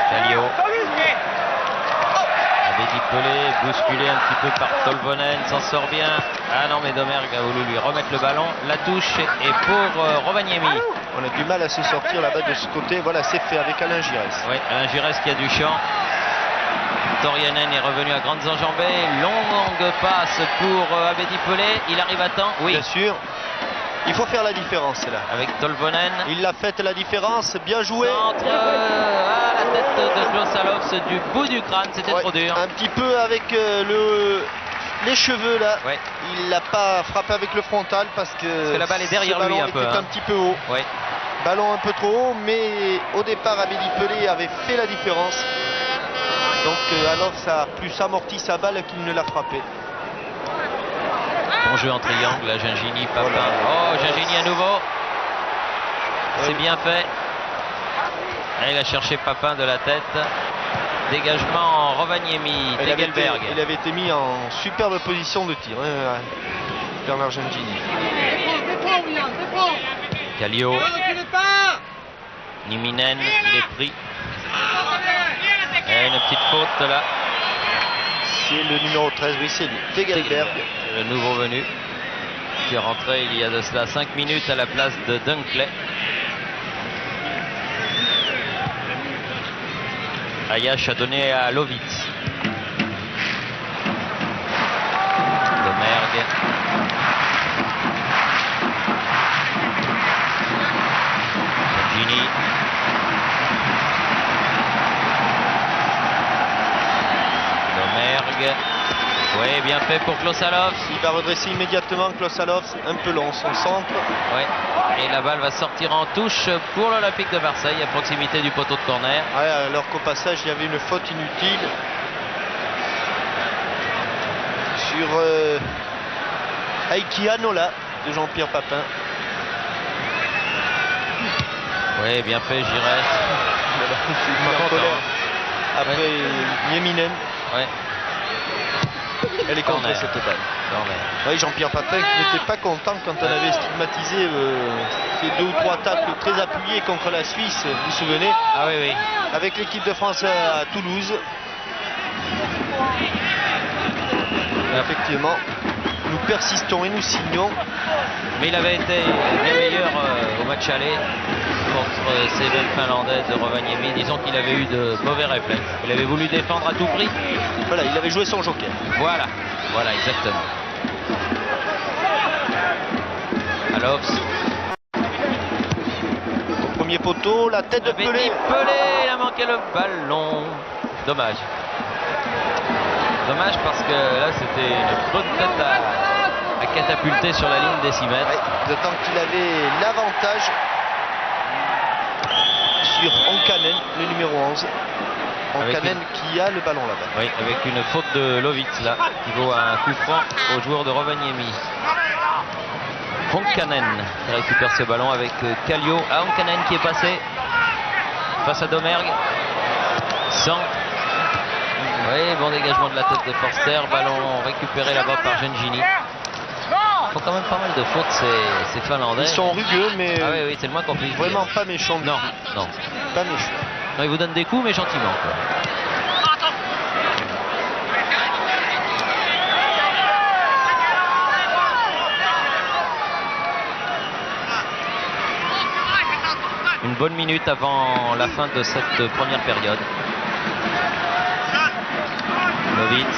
Kallio. Abedi Pelé, bousculé un petit peu par Tolvanen, s'en sort bien. Ah non, mais Domergue a voulu lui remettre le ballon. La touche est pour Rovaniemi. On a du mal à se sortir là-bas de ce côté. Voilà, c'est fait avec Alain Giresse. Oui, Alain Giresse qui a du champ. Torianen est revenu à grandes enjambées. Longue passe pour Abedi Pelé. Il arrive à temps. Oui. Bien sûr. Il faut faire la différence là. Avec Tolvanen. Il l'a fait la différence. Bien joué. Centre à la tête de Klosalovs du bout du crâne. C'était trop dur. Un petit peu avec les cheveux là. Ouais. Il l'a pas frappé avec le frontal parce que la balle est derrière lui un peu. Un petit peu haut. Ouais. Ballon un peu trop haut, mais au départ Abedi Pelé avait fait la différence. Donc alors ça a plus amorti sa balle qu'il ne l'a frappé. Bon jeu en triangle, là, Gingini, Papin. Voilà. Oh, Gingini à nouveau. C'est bien fait. Et il a cherché Papin de la tête. Dégagement Rovaniemi, Tegelberg. Il avait été mis en superbe position de tir, Bernard Gingini. Kallio. Niminen, il est pris. Et une petite faute là. C'est le numéro 13, oui, c'est lui. Tegelberg. Le nouveau venu qui est rentré il y a de cela 5 minutes à la place de Dunkley. Ayash a donné à Lovitz. Domergue. Gini. Domergue. Oui, bien fait pour Klosalovs. Il va redresser immédiatement Klosalovs, un peu long son centre. Ouais. Et la balle va sortir en touche pour l'Olympique de Marseille à proximité du poteau de corner. Ouais, alors qu'au passage il y avait une faute inutile sur Aiki Anola de Jean-Pierre Papin. Oui, bien fait Giresse. Après Nieminen. Ouais. Elle est contre cette balle. Oui, Jean-Pierre Papin qui n'était pas content quand on avait stigmatisé ces 2 ou 3 tacles très appuyés contre la Suisse, vous vous souvenez? Ah oui, oui. Avec l'équipe de France à Toulouse. Et effectivement, nous persistons et nous signons. Mais il avait été bien meilleur au match aller contre ces mêmes Finlandais de Rovaniemi. Disons qu'il avait eu de mauvais réflexes. Il avait voulu défendre à tout prix. Voilà, il avait joué son joker. Voilà, voilà, exactement. Alovs. Au premier poteau, la tête de Pelé. Pelé, il a manqué le ballon. Dommage. Dommage parce que là, c'était une bonne tête à catapulter sur la ligne des 6 mètres. Ouais, d'autant qu'il avait l'avantage sur Onkanen, le numéro 11. Onkanen qui a le ballon là-bas. Oui, avec une faute de Lovitz là, qui vaut un coup franc au joueur de Rovaniemi. Onkanen qui récupère ce ballon avec Kallio. Ah, Onkanen qui est passé face à Domergue. Centre. Oui, bon dégagement de la tête de Forster. Ballon récupéré là-bas par Gengini. Ils font quand même pas mal de fautes ces Finlandais. Ils sont rugueux, mais ah oui, c'est le moins qu'on puisse dire. Vraiment pas méchants. Non, non. Pas méchants. Non, ils vous donnent des coups, mais gentiment, quoi. Une bonne minute avant la fin de cette première période. Lovitz.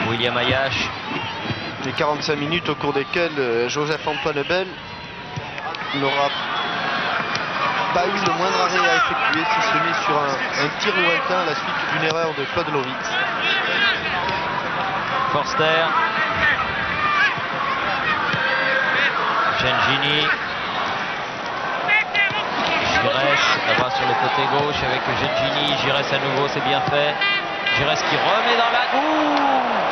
William Ayash. Les 45 minutes au cours desquelles Joseph-Antoine Bell n'aura pas eu le moindre arrêt à effectuer, si ce n'est sur un tir lointain à la suite d'une erreur de Claude Lovitz. Forster. Gengini. Giresse là-bas sur le côté gauche avec Gengini. Giresse à nouveau, c'est bien fait. Giresse qui remet dans la...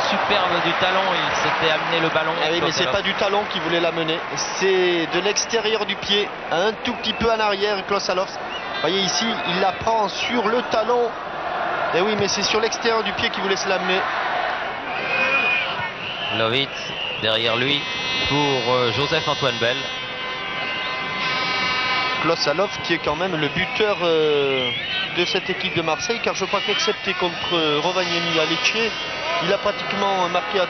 Superbe du talon, il s'était amené le ballon. Ah oui, mais c'est pas du talon qui voulait l'amener, c'est de l'extérieur du pied, un tout petit peu en arrière, Klosaloff. Vous voyez ici, il la prend sur le talon. Et oui, mais c'est sur l'extérieur du pied qu'il voulait se l'amener. Lovitz derrière lui pour Joseph-Antoine Bell. Klosaloff qui est quand même le buteur de cette équipe de Marseille, car je crois qu'excepté contre Rovaniemi à Lecce, il a pratiquement marqué à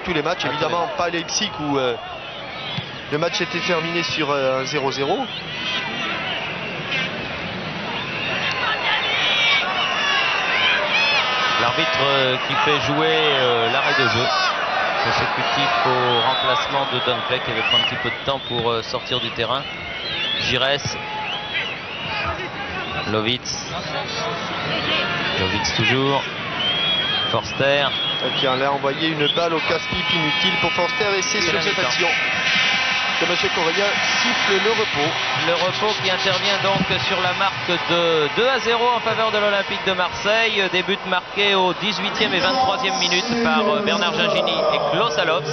tous les matchs. Évidemment pas à Leipzig où le match était terminé sur un 0-0. L'arbitre qui fait jouer l'arrêt de jeu consécutif au remplacement de Dunkley qui avait pris un petit peu de temps pour sortir du terrain. Giresse, Lovitz toujours, Forster. Et puis on a envoyé une balle au casse-pipe inutile pour Forster, et c'est sur cette action que M. Correa siffle le repos. Le repos qui intervient donc sur la marque de 2-0 en faveur de l'Olympique de Marseille. Des buts marqués aux 18e et 23e minutes par Bernard Gengini et Klosaloff.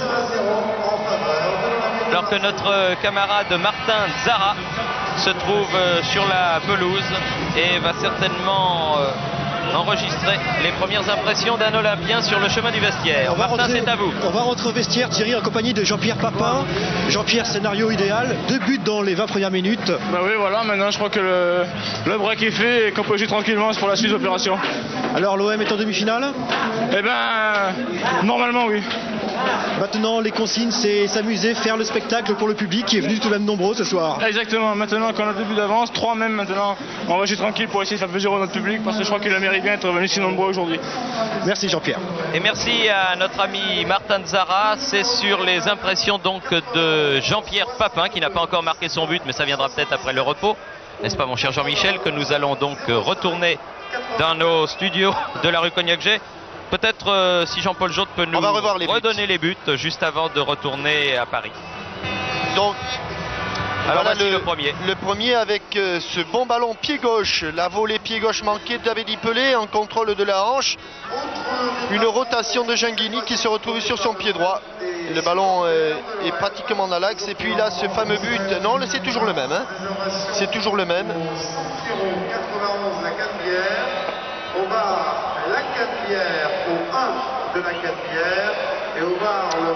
Alors que notre camarade Martin Zara se trouve sur la pelouse et va certainement enregistrer les premières impressions d'un Olympien sur le chemin du vestiaire. Martin, c'est à vous. On va rentrer au vestiaire, Thierry, en compagnie de Jean-Pierre Papin. Jean-Pierre, scénario idéal, 2 buts dans les 20 premières minutes. Bah oui, voilà, maintenant je crois que le break est fait et qu'on peut jouer tranquillement pour la suite de l'opération. Alors l'OM est en demi-finale? Eh ben, normalement oui. Maintenant, les consignes, c'est s'amuser, faire le spectacle pour le public qui est venu tout de même nombreux ce soir. Exactement, maintenant qu'on a 2 buts d'avance, 3 même maintenant, on va jouer tranquille pour essayer de faire plaisir à notre public parce que je crois qu'il le mérite bien d'être venu si nombreux aujourd'hui. Merci Jean-Pierre. Et merci à notre ami Martin Zara. C'est sur les impressions donc de Jean-Pierre Papin qui n'a pas encore marqué son but, mais ça viendra peut-être après le repos. N'est-ce pas mon cher Jean-Michel, que nous allons donc retourner dans nos studios de la rue Cognac-G. Peut-être si Jean-Paul Jaude peut nous redonner les buts juste avant de retourner à Paris. Donc, alors voilà voici le premier. Le premier avec ce bon ballon pied gauche, la volée pied gauche manquée d'Abedi Pelé en contrôle de la hanche. Une rotation de Gengini qui se retrouve sur son pied droit. Le ballon est pratiquement dans l'axe. Et puis là, ce fameux but, non, c'est toujours le même. Hein. C'est toujours le même. 91 la Canebière, au bar la Canebière, au 1 de la Canebière.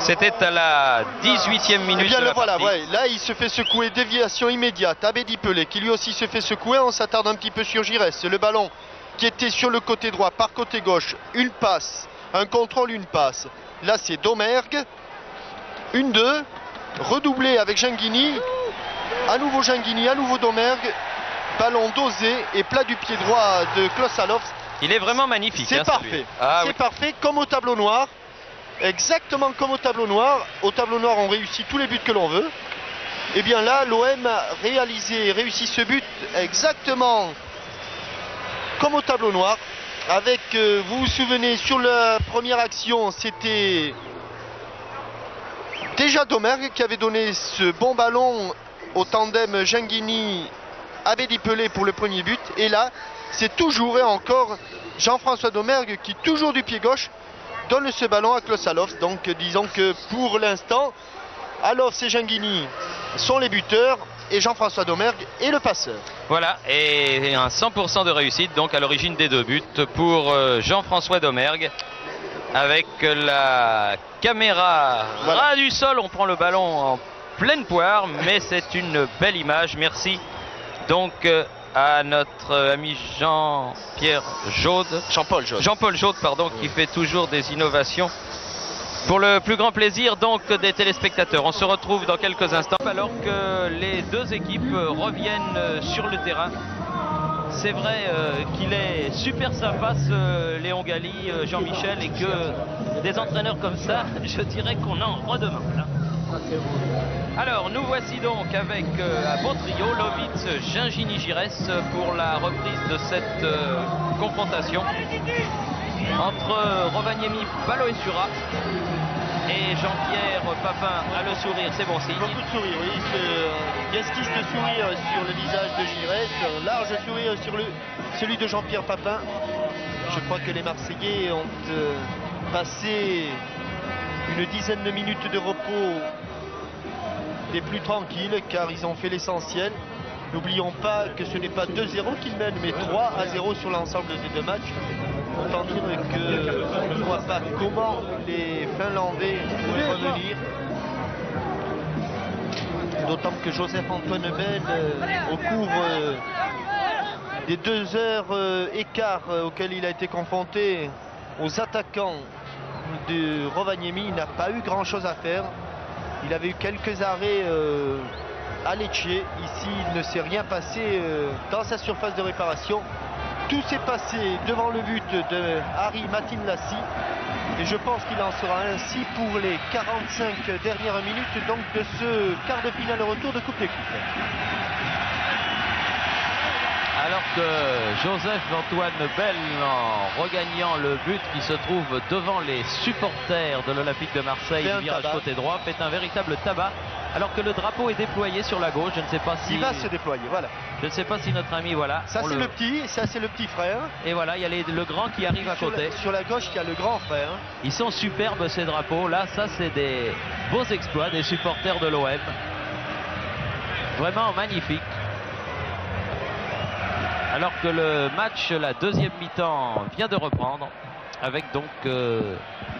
C'était à la 18e minute. Eh bien, de la voilà, partie. ouais. Là, il se fait secouer, déviation immédiate. Abedi Pelé qui lui aussi se fait secouer. On s'attarde un petit peu sur Giresse. Le ballon qui était sur le côté droit, par côté gauche, une passe, un contrôle, une passe. Là, c'est Domergue. 1-2. Redoublé avec Gengini. À nouveau Gengini, à nouveau Domergue. Ballon dosé et plat du pied droit de Klosaloff. Il est vraiment magnifique. C'est parfait. C'est parfait, comme au tableau noir. Exactement comme au tableau noir. Au tableau noir, on réussit tous les buts que l'on veut. Et bien là, l'OM a réussi ce but exactement comme au tableau noir. Avec, vous vous souvenez, sur la première action, c'était déjà Domergue qui avait donné ce bon ballon au tandem Gengini-Abedi Pelé pour le premier but. Et là, c'est toujours et encore Jean-François Domergue qui, toujours du pied gauche, donne ce ballon à Klosaloff. Donc disons que pour l'instant, Aloff et Gengini sont les buteurs et Jean-François Domergue est le passeur. Voilà, et un 100% de réussite donc à l'origine des 2 buts pour Jean-François Domergue. Avec la caméra ras du sol, on prend le ballon en pleine poire, mais c'est une belle image. Merci donc à notre ami Jean-Paul Jaude, pardon, qui fait toujours des innovations pour le plus grand plaisir donc des téléspectateurs. On se retrouve dans quelques instants alors que les 2 équipes reviennent sur le terrain. C'est vrai qu'il est super sympa ce Léon Galli, Jean-Michel, et que des entraîneurs comme ça, je dirais qu'on en redemande. Hein. Alors nous voici donc avec un beau trio, Lovitz, Gengini, Giresse pour la reprise de cette confrontation entre Rovaniemi, Palo et Sura Et Jean-Pierre Papin a le sourire, c'est bon signe. Beaucoup de sourire, oui. Il esquisse de sourire sur le visage de Giresse, un large sourire sur celui de Jean-Pierre Papin. Je crois que les Marseillais ont passé une dizaine de minutes de repos des plus tranquilles, car ils ont fait l'essentiel. N'oublions pas que ce n'est pas 2-0 qu'ils mènent, mais 3-0 sur l'ensemble des deux matchs. Autant dire que je ne vois pas comment les Finlandais vont revenir. D'autant que Joseph-Antoine Bell, au cours des 2 heures écart auxquelles il a été confronté aux attaquants de Rovaniemi, n'a pas eu grand-chose à faire. Il avait eu quelques arrêts à Lecce. Ici, il ne s'est rien passé dans sa surface de réparation. Tout s'est passé devant le but de Harry Matinlassi. Et je pense qu'il en sera ainsi pour les 45 dernières minutes donc de ce quart de finale retour de Coupe des Coupes. Alors que Joseph-Antoine Bell, en regagnant le but qui se trouve devant les supporters de l'Olympique de Marseille du virage côté droit, fait un véritable tabac. Alors que le drapeau est déployé sur la gauche, je ne sais pas si... Il va se déployer, voilà. Je ne sais pas si notre ami, voilà... Ça c'est le petit, ça c'est le petit frère. Et voilà, il y a le grand qui arrive à côté. Sur la gauche, il y a le grand frère. Ils sont superbes ces drapeaux. Là, ça c'est des beaux exploits des supporters de l'OM. Vraiment magnifique. Alors que le match, la deuxième mi-temps, vient de reprendre. Avec donc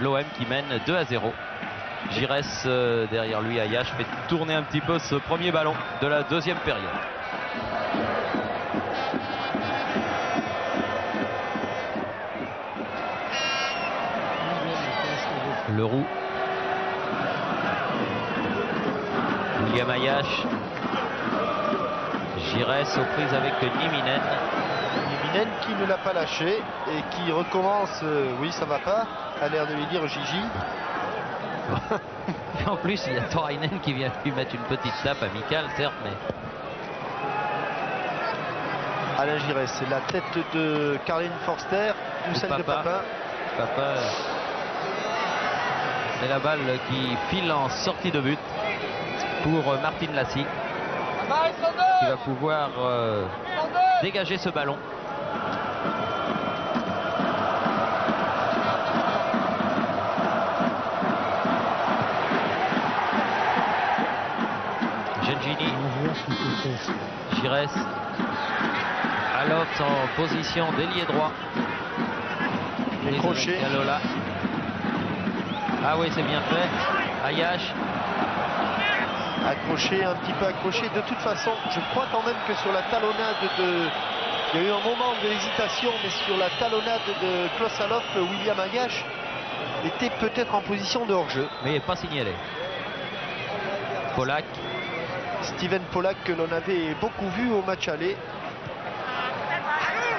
l'OM qui mène 2-0. Giresse derrière lui, Ayash fait tourner un petit peu ce premier ballon de la deuxième période. Leroux. William Ayash. Giresse aux prises avec Nieminen. Nieminen qui ne l'a pas lâché et qui recommence, oui ça va pas, a l'air de lui dire Gigi. En plus, il y a Torainen qui vient lui mettre une petite tape amicale, certes, mais... Alain Giresse, c'est la tête de Caroline Forster ou celle de Papin. Papin, c'est la balle qui file en sortie de but pour Martin Lassi, qui va pouvoir dégager ce ballon. Gengini, Giresse, Aloft en position d'ailier droit. Les crochets. Ah oui, c'est bien fait. Ayash. Accroché, un petit peu accroché. De toute façon, je crois quand même que sur la talonnade de... Il y a eu un moment d'hésitation, mais sur la talonnade de Klaus Alof, William Ayash était peut-être en position de hors-jeu. Mais il n'est pas signalé. Polak. Steven Polak, que l'on avait beaucoup vu au match aller.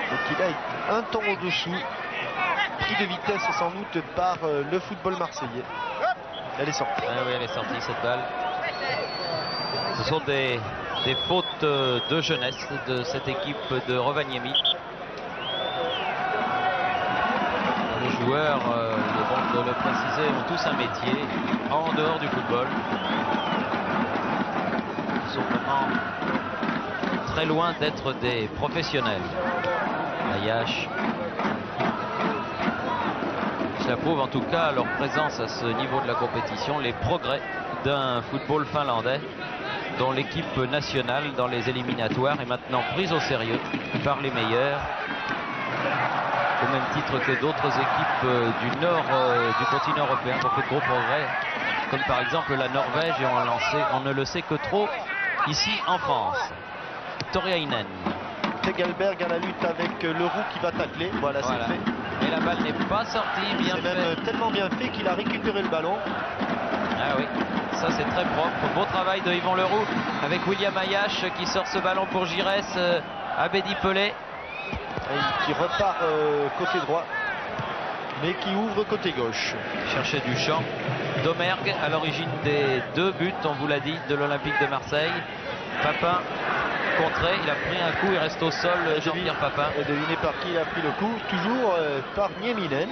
Donc il a un temps au-dessous, pris de vitesse sans doute par le football marseillais. Elle est sortie. Ah oui, elle est sortie cette balle. Ce sont des fautes de jeunesse de cette équipe de Rovaniemi. Les joueurs, il est bon de le préciser, ont tous un métier en dehors du football. Ils sont vraiment très loin d'être des professionnels. Ayash. Cela prouve en tout cas leur présence à ce niveau de la compétition, les progrès d'un football finlandais dont l'équipe nationale dans les éliminatoires est maintenant prise au sérieux par les meilleurs, au même titre que d'autres équipes du nord du continent européen qui ont fait de gros progrès, comme par exemple la Norvège, et on ne le sait que trop ici en France. Toriainen. Tegelberg à la lutte avec Leroux qui va tacler. Voilà. C'est fait. Et la balle n'est pas sortie, bien fait. C'est même tellement bien fait qu'il a récupéré le ballon. Ah oui, ça c'est très propre. Beau travail de Yvan Leroux avec William Ayash qui sort ce ballon pour Giresse, Abedi Pelé. Et qui repart côté droit, mais qui ouvre côté gauche. Chercher du champ. Domergue à l'origine des 2 buts, on vous l'a dit, de l'Olympique de Marseille. Papin contré, il a pris un coup, il reste au sol, Jean-Pierre Papin. Et devinez par qui il a pris le coup, toujours par Nieminen.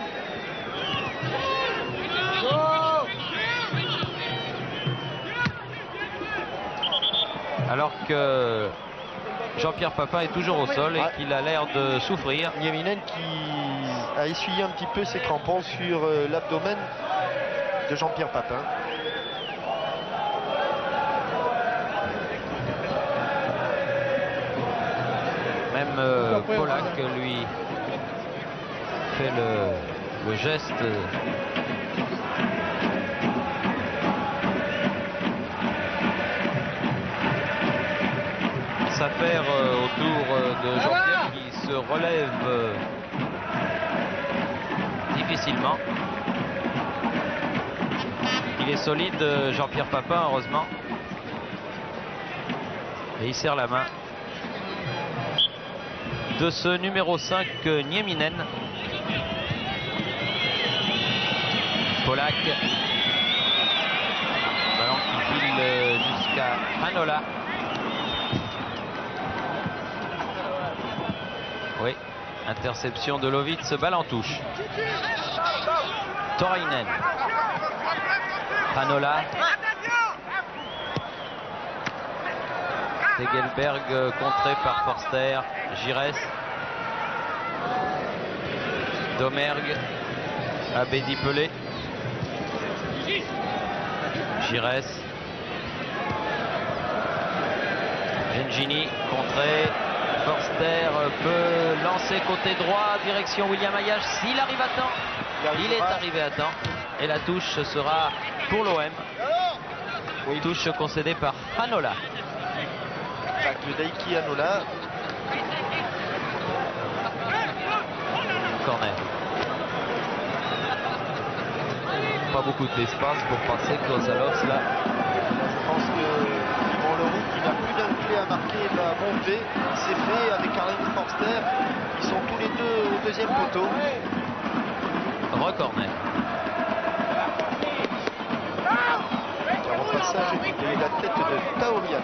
Alors que Jean-Pierre Papin est toujours au sol et qu'il a l'air de souffrir. Nieminen qui a essuyé un petit peu ses crampons sur l'abdomen de Jean-Pierre Papin. Même Polak, lui, fait le geste. S'affaire autour de Jean-Pierre qui se relève difficilement. Il est solide, Jean-Pierre Papin, heureusement. Et il serre la main de ce numéro 5, Nieminen. Polak. Ballon qui file jusqu'à Hanola. Oui, interception de Lovitz, balle en touche. Torainen. Hanola. Tegelberg contré par Forster. Gires. Domergue. Abedi Pelé. Gires. Gengini contré. Forster peut lancer côté droit, direction William Ayache, s'il arrive à temps. Il est arrivé à temps. Et la touche ce sera pour l'OM. Oui. Touche concédée par Hanola. Le Daiki Hanola. Corner. Pas beaucoup d'espace pour passer Klosalovs là. Je pense que Yvon Leroux, qui n'a plus d'un clé à marquer, va monter. C'est fait avec Karl-Heinz Forster. Ils sont tous les deux au deuxième poteau. Recorner. Un repassage de la tête de Taorian.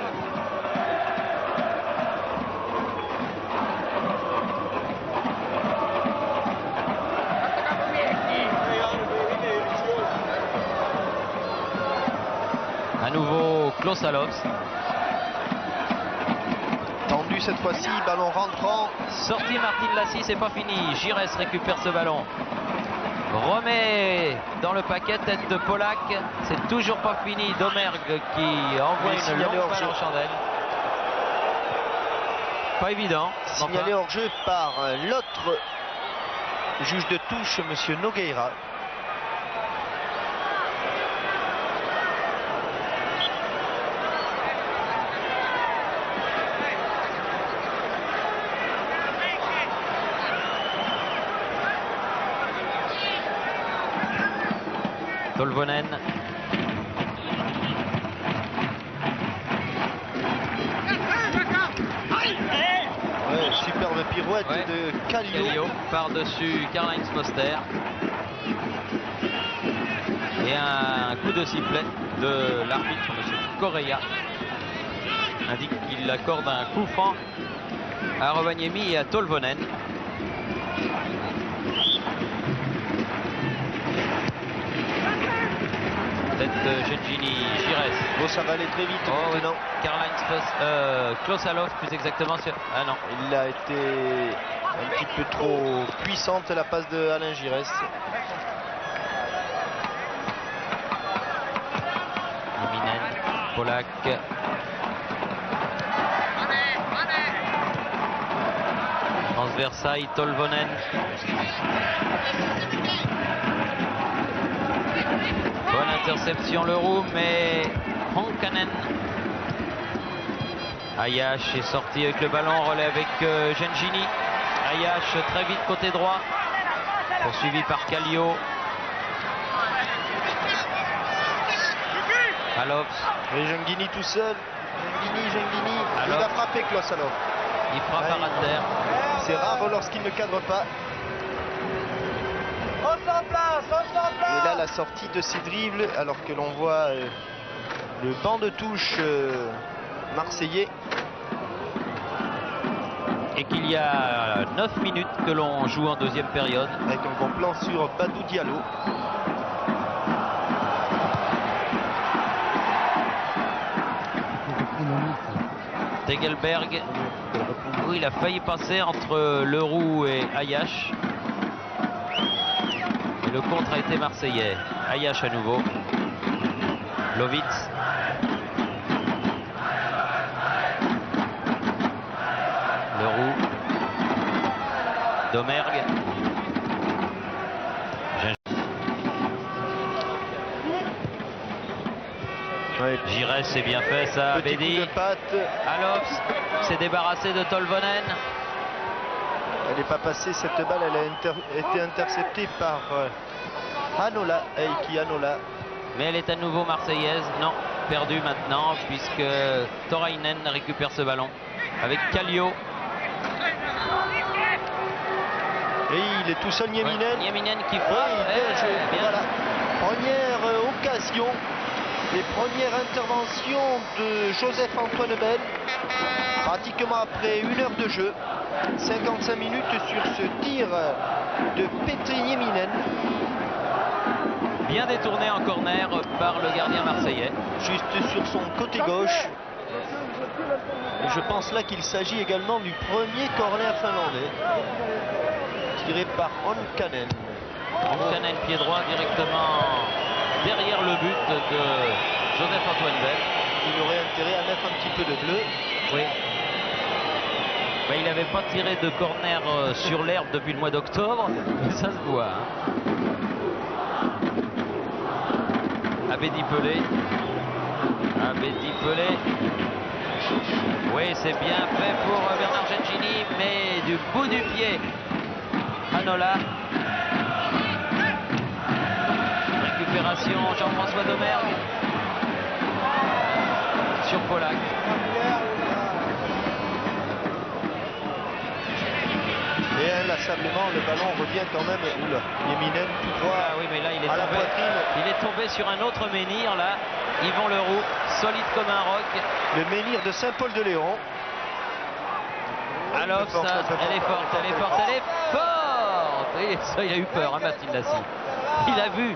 À nouveau Klosalovs. Tendu cette fois-ci, ballon rentrant. Sortie Martin Lassie, c'est pas fini. Gires récupère ce ballon. Remet dans le paquet, tête de Polak. C'est toujours pas fini. Domergue qui envoie une longue balle en chandelle. Pas évident. Signalé hors jeu par l'autre juge de touche, monsieur Nogueira. Tolvonen. Ouais, superbe pirouette de Kallio. Par-dessus Karl-Heinz Forster. Et un coup de sifflet de l'arbitre, monsieur Correa, indique qu'il accorde un coup franc à Rovaniemi et à Tolvonen. Tête Gengini, Gires. Bon, ça va aller très vite maintenant. Karl-Heinz Klosalovs plus exactement. Ah non. Il a été un petit peu trop puissante la passe de Alain Gires. Nieminen, Polak. Transversal, Tolvonen. Bonne interception Leroux, mais Honkanen. Ayache est sorti avec le ballon, relais avec Gengini. Ayache très vite côté droit, poursuivi par Kallio. Alops. Et Gengini tout seul. Gengini. Il Alors, va frapper Klosalov. il frappe à ras de terre. C'est rare lorsqu'il ne cadre pas. Et là, la sortie de ses dribbles, alors que l'on voit le banc de touche marseillais. Et qu'il y a 9 minutes que l'on joue en deuxième période. Avec un bon plan sur Badou Diallo. Tegelberg, où il a failli passer entre Leroux et Ayash. Et le contre a été marseillais. Ayash à nouveau. Lovitz. Leroux. Domergue. Ouais. Giresse, c'est bien fait ça. Petit coup Abedi. de patte. Alops s'est débarrassé de Tolvanen. Elle n'est pas passée cette balle, elle a été interceptée par Hanola, Eiki Hanola. Mais elle est à nouveau marseillaise. Non, perdue maintenant puisque Torainen récupère ce ballon avec Kallio. Et il est tout seul, Nieminen. Nieminen qui Oui, frappe. bien joué. Bien. Voilà. Première occasion, les premières interventions de Joseph-Antoine Bell, pratiquement après 1 heure de jeu. 55 minutes sur ce tir de Petri Nieminen. Bien détourné en corner par le gardien marseillais. Juste sur son côté gauche. Et je pense là qu'il s'agit également du premier corner finlandais. Tiré par Honkanen. Honkanen pied droit directement derrière le but de Joseph-Antoine Bell. Il aurait intérêt à mettre un petit peu de bleu. Oui. Ben, il n'avait pas tiré de corner sur l'herbe depuis le mois d'octobre, mais ça se voit. Hein. Abedi Pelé. Abedi Pelé. Oui, c'est bien fait pour Bernard Gengini, mais du bout du pied. Hanola. Récupération Jean-François Domergue. Sur Polak. Et inlassablement, le ballon revient quand même. Oula, Nieminen tout droit. Ah oui, mais là, il est à la tombé. poitrine. Il est tombé sur un autre menhir, là. Yvon Leroux, solide comme un roc. Le menhir de Saint-Paul-de-Léon. Alors, ça, elle est forte, elle est forte, elle est forte. Et ça, il a eu peur, hein, Martin Lassie. Il a vu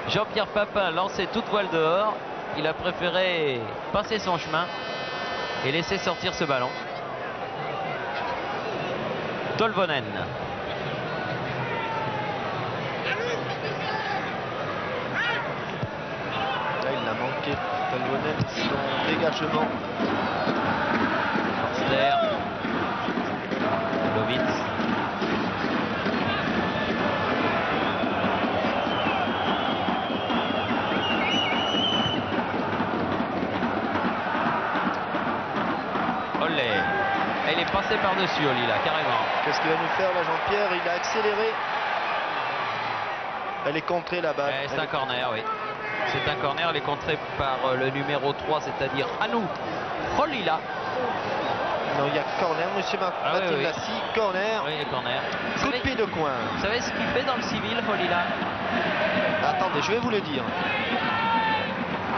Jean-Pierre Papin lancer toute voile dehors. Il a préféré passer son chemin et laisser sortir ce ballon. Tolvanen. Là, il a manqué Tolvanen, son dégagement. Forster. Lovitz. Olé. Elle est passée par-dessus, Oli, là, carrément. Qu'est-ce qu'il va nous faire là, Jean-Pierre? Il a accéléré. Elle est contrée là-bas. C'est un corner, oui. C'est un corner, elle est contrée par le numéro 3, c'est-à-dire Anou Holila. Non, il y a corner, monsieur Martin oui. Lassie, corner. Oui, corner. Coup de pied de coin. Vous savez ce qu'il fait dans le civil, Holila? Attendez, je vais vous le dire.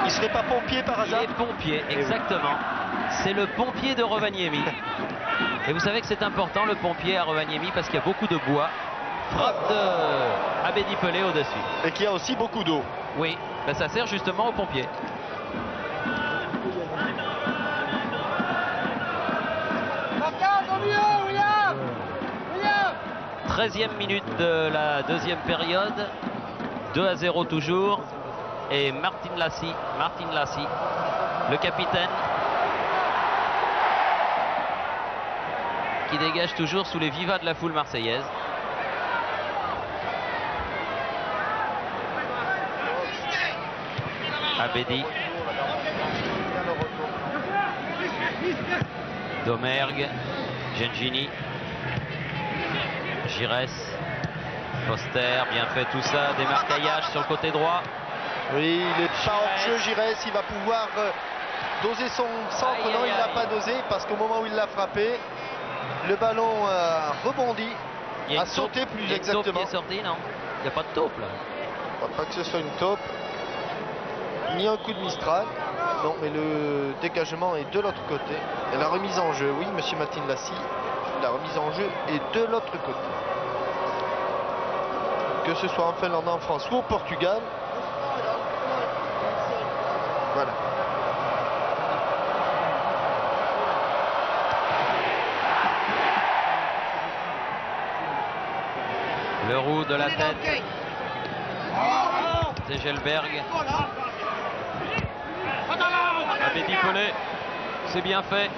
Il serait pas pompier par hasard? Il est pompier, exactement. C'est le pompier de Rovaniemi. Et vous savez que c'est important, le pompier à Rovaniemi, parce qu'il y a beaucoup de bois. Frappe de Abedi Pelé au-dessus. Et qu'il y a aussi beaucoup d'eau. Oui, ben ça sert justement aux pompiers. William 13e minute de la deuxième période. 2-0 toujours. Et Martin Lassie, le capitaine, qui dégage toujours sous les vivas de la foule marseillaise. Abedi. Domergue. Gengini. Giresse. Foster, bien fait tout ça. Démarcaillage sur le côté droit. Oui, il est pas hors jeu, Giresse. Il va pouvoir doser son centre. Aïe, Non, aïe, il l'a aïe. pas dosé parce qu'au moment où il l'a frappé, le ballon a rebondi, Il y a a une sauté taupe- plus il y a une taupe exactement. qui est sortie, non? Il n'y a pas de taupe là. Je crois pas que ce soit une taupe, ni un coup de Mistral. Non, mais le dégagement est de l'autre côté. Et la remise en jeu, oui, monsieur Martin Lassie, la remise en jeu est de l'autre côté. Que ce soit en Finlande, en France ou au Portugal. Voilà. de la tête. Tegelberg. Abedi Pelé. C'est bien fait.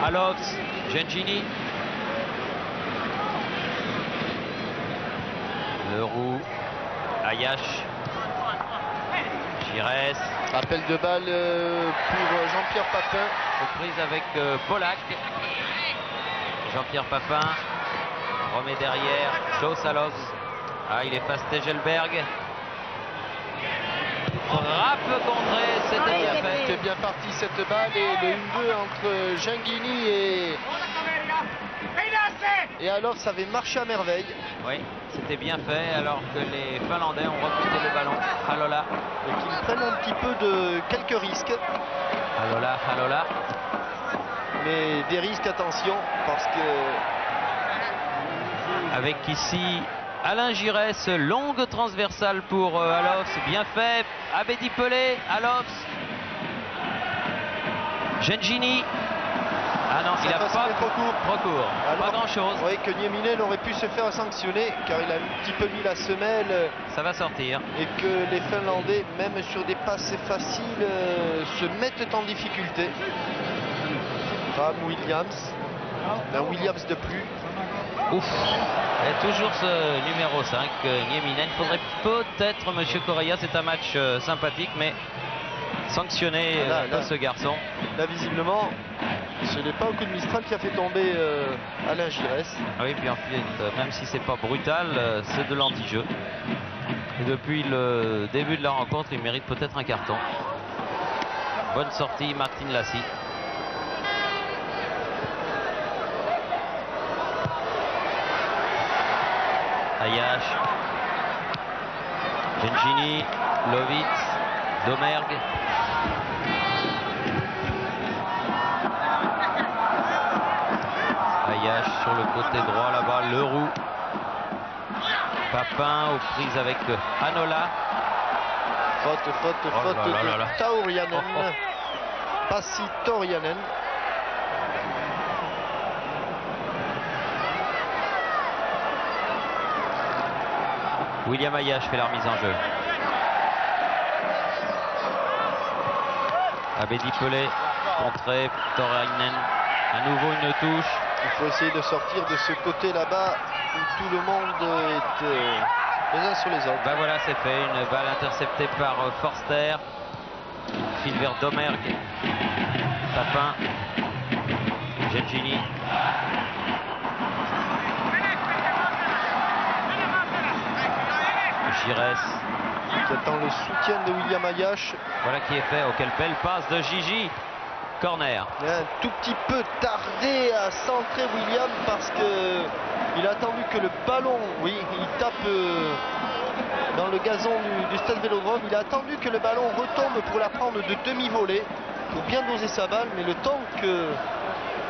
Alops. Gengini. Leroux. Ayash. Giresse. Appel de balle pour Jean-Pierre Papin. Reprise avec Polak. Jean-Pierre Papin remet derrière. Joe Salos. Ah, il efface Tegelberg. Frappe contrée, c'était bien fait. C'était bien parti cette balle et le 1-2 entre Gengini et alors ça avait marché à merveille. Oui, c'était bien fait alors que les Finlandais ont remonté le ballon. Halola. Et qu'ils prennent un petit peu de quelques risques. Halola, Halola. Mais des risques, attention, parce que... Avec ici Alain Giresse, longue transversale pour Alops, bien fait. Abedi Pelé, Alops. Gengini. Ah non, il a pas trop court. Trop court. Alors, pas grand chose. Vous voyez que Nieminen aurait pu se faire sanctionner car il a un petit peu mis la semelle. Ça va sortir. Et que les Finlandais, même sur des passes faciles, se mettent en difficulté. Ram Williams. Un Williams de plus. Ouf. Et toujours ce numéro 5, Nieminen. Il faudrait peut-être, monsieur Correa, c'est un match sympathique, mais sanctionner là, ce garçon. Là, visiblement, ce n'est pas au coup de Mistral qui a fait tomber Alain Giresse. Oui, puis en fait, même si c'est pas brutal, c'est de l'anti-jeu. Et depuis le début de la rencontre, il mérite peut-être un carton. Bonne sortie, Martin Lassi. Ayash, Gengini, Lovitz, Domergue. Ayash sur le côté droit là-bas, Leroux. Papin aux prises avec Hanola. Faute Oh là de là là là. Taurianen. Oh, oh. Passi Taurianen. William Ayash fait la remise en jeu. Abedi Pelé, contré, Torainen. À nouveau une touche. Il faut essayer de sortir de ce côté là-bas où tout le monde est les uns sur les autres. Ben voilà, c'est fait. Une balle interceptée par Forster. File vers Domergue. Papin. Gengini. Giresse. Qui attend le soutien de William Ayash. Voilà qui est fait. Oh, quelle belle passe de Gigi. Corner. Il a un tout petit peu tardé à centrer William parce que il a attendu que le ballon, oui, il tape dans le gazon du stade Vélodrome. Il a attendu que le ballon retombe pour la prendre de demi-volée pour bien doser sa balle, mais le temps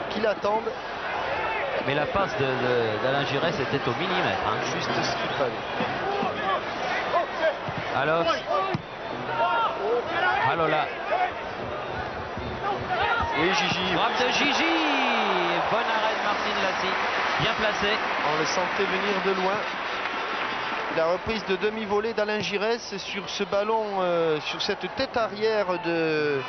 qu'il attende. Mais la passe d'Alain Giresse était au millimètre. Hein. Juste ce qu'il fallait. Alors, Halola. Oui, Gigi. Frappe de Gigi. Bon arrêt de Martin Lassi. Bien placé. On le sentait venir de loin. La reprise de demi-volée d'Alain Giresse sur ce ballon, sur cette tête arrière de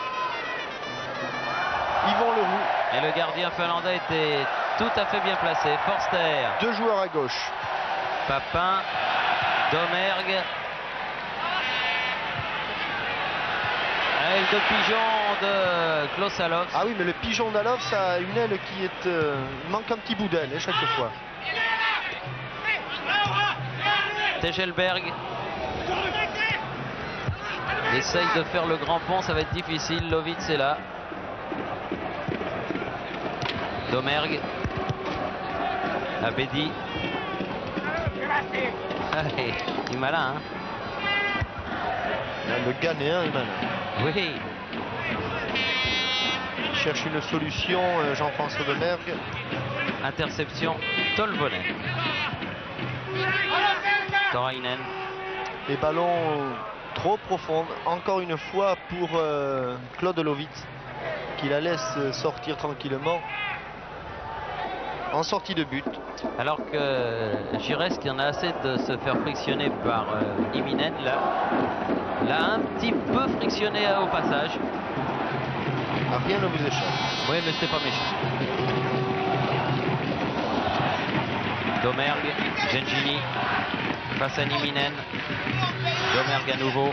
Yvon Leroux. Et le gardien finlandais était tout à fait bien placé. Forster. Deux joueurs à gauche. Papin. Domergue. Aile de pigeon de Klaus Alops. Ah oui, mais le pigeon d'Alops a une aile qui est... il manque un petit bout d'aile chaque fois. Tegelberg essaye de faire le grand pont, ça va être difficile. Lovitz est là. Domergue. Abedi. Allez, il est malin, hein. Le Ghanéen est malin. Oui. Il cherche une solution, Jean-François Domergue. Interception, Tolbonen. Torainen. Les ballons trop profonds, encore une fois pour Claude Lovitz, qui la laisse sortir tranquillement. en sortie de but. Alors que Giresse, qui en a assez de se faire frictionner par Nieminen, là, l'a un petit peu frictionné au passage. Ah, rien ne vous échappe. Oui, mais c'était pas méchant. Domergue, Gengini face à Nieminen. Domergue à nouveau.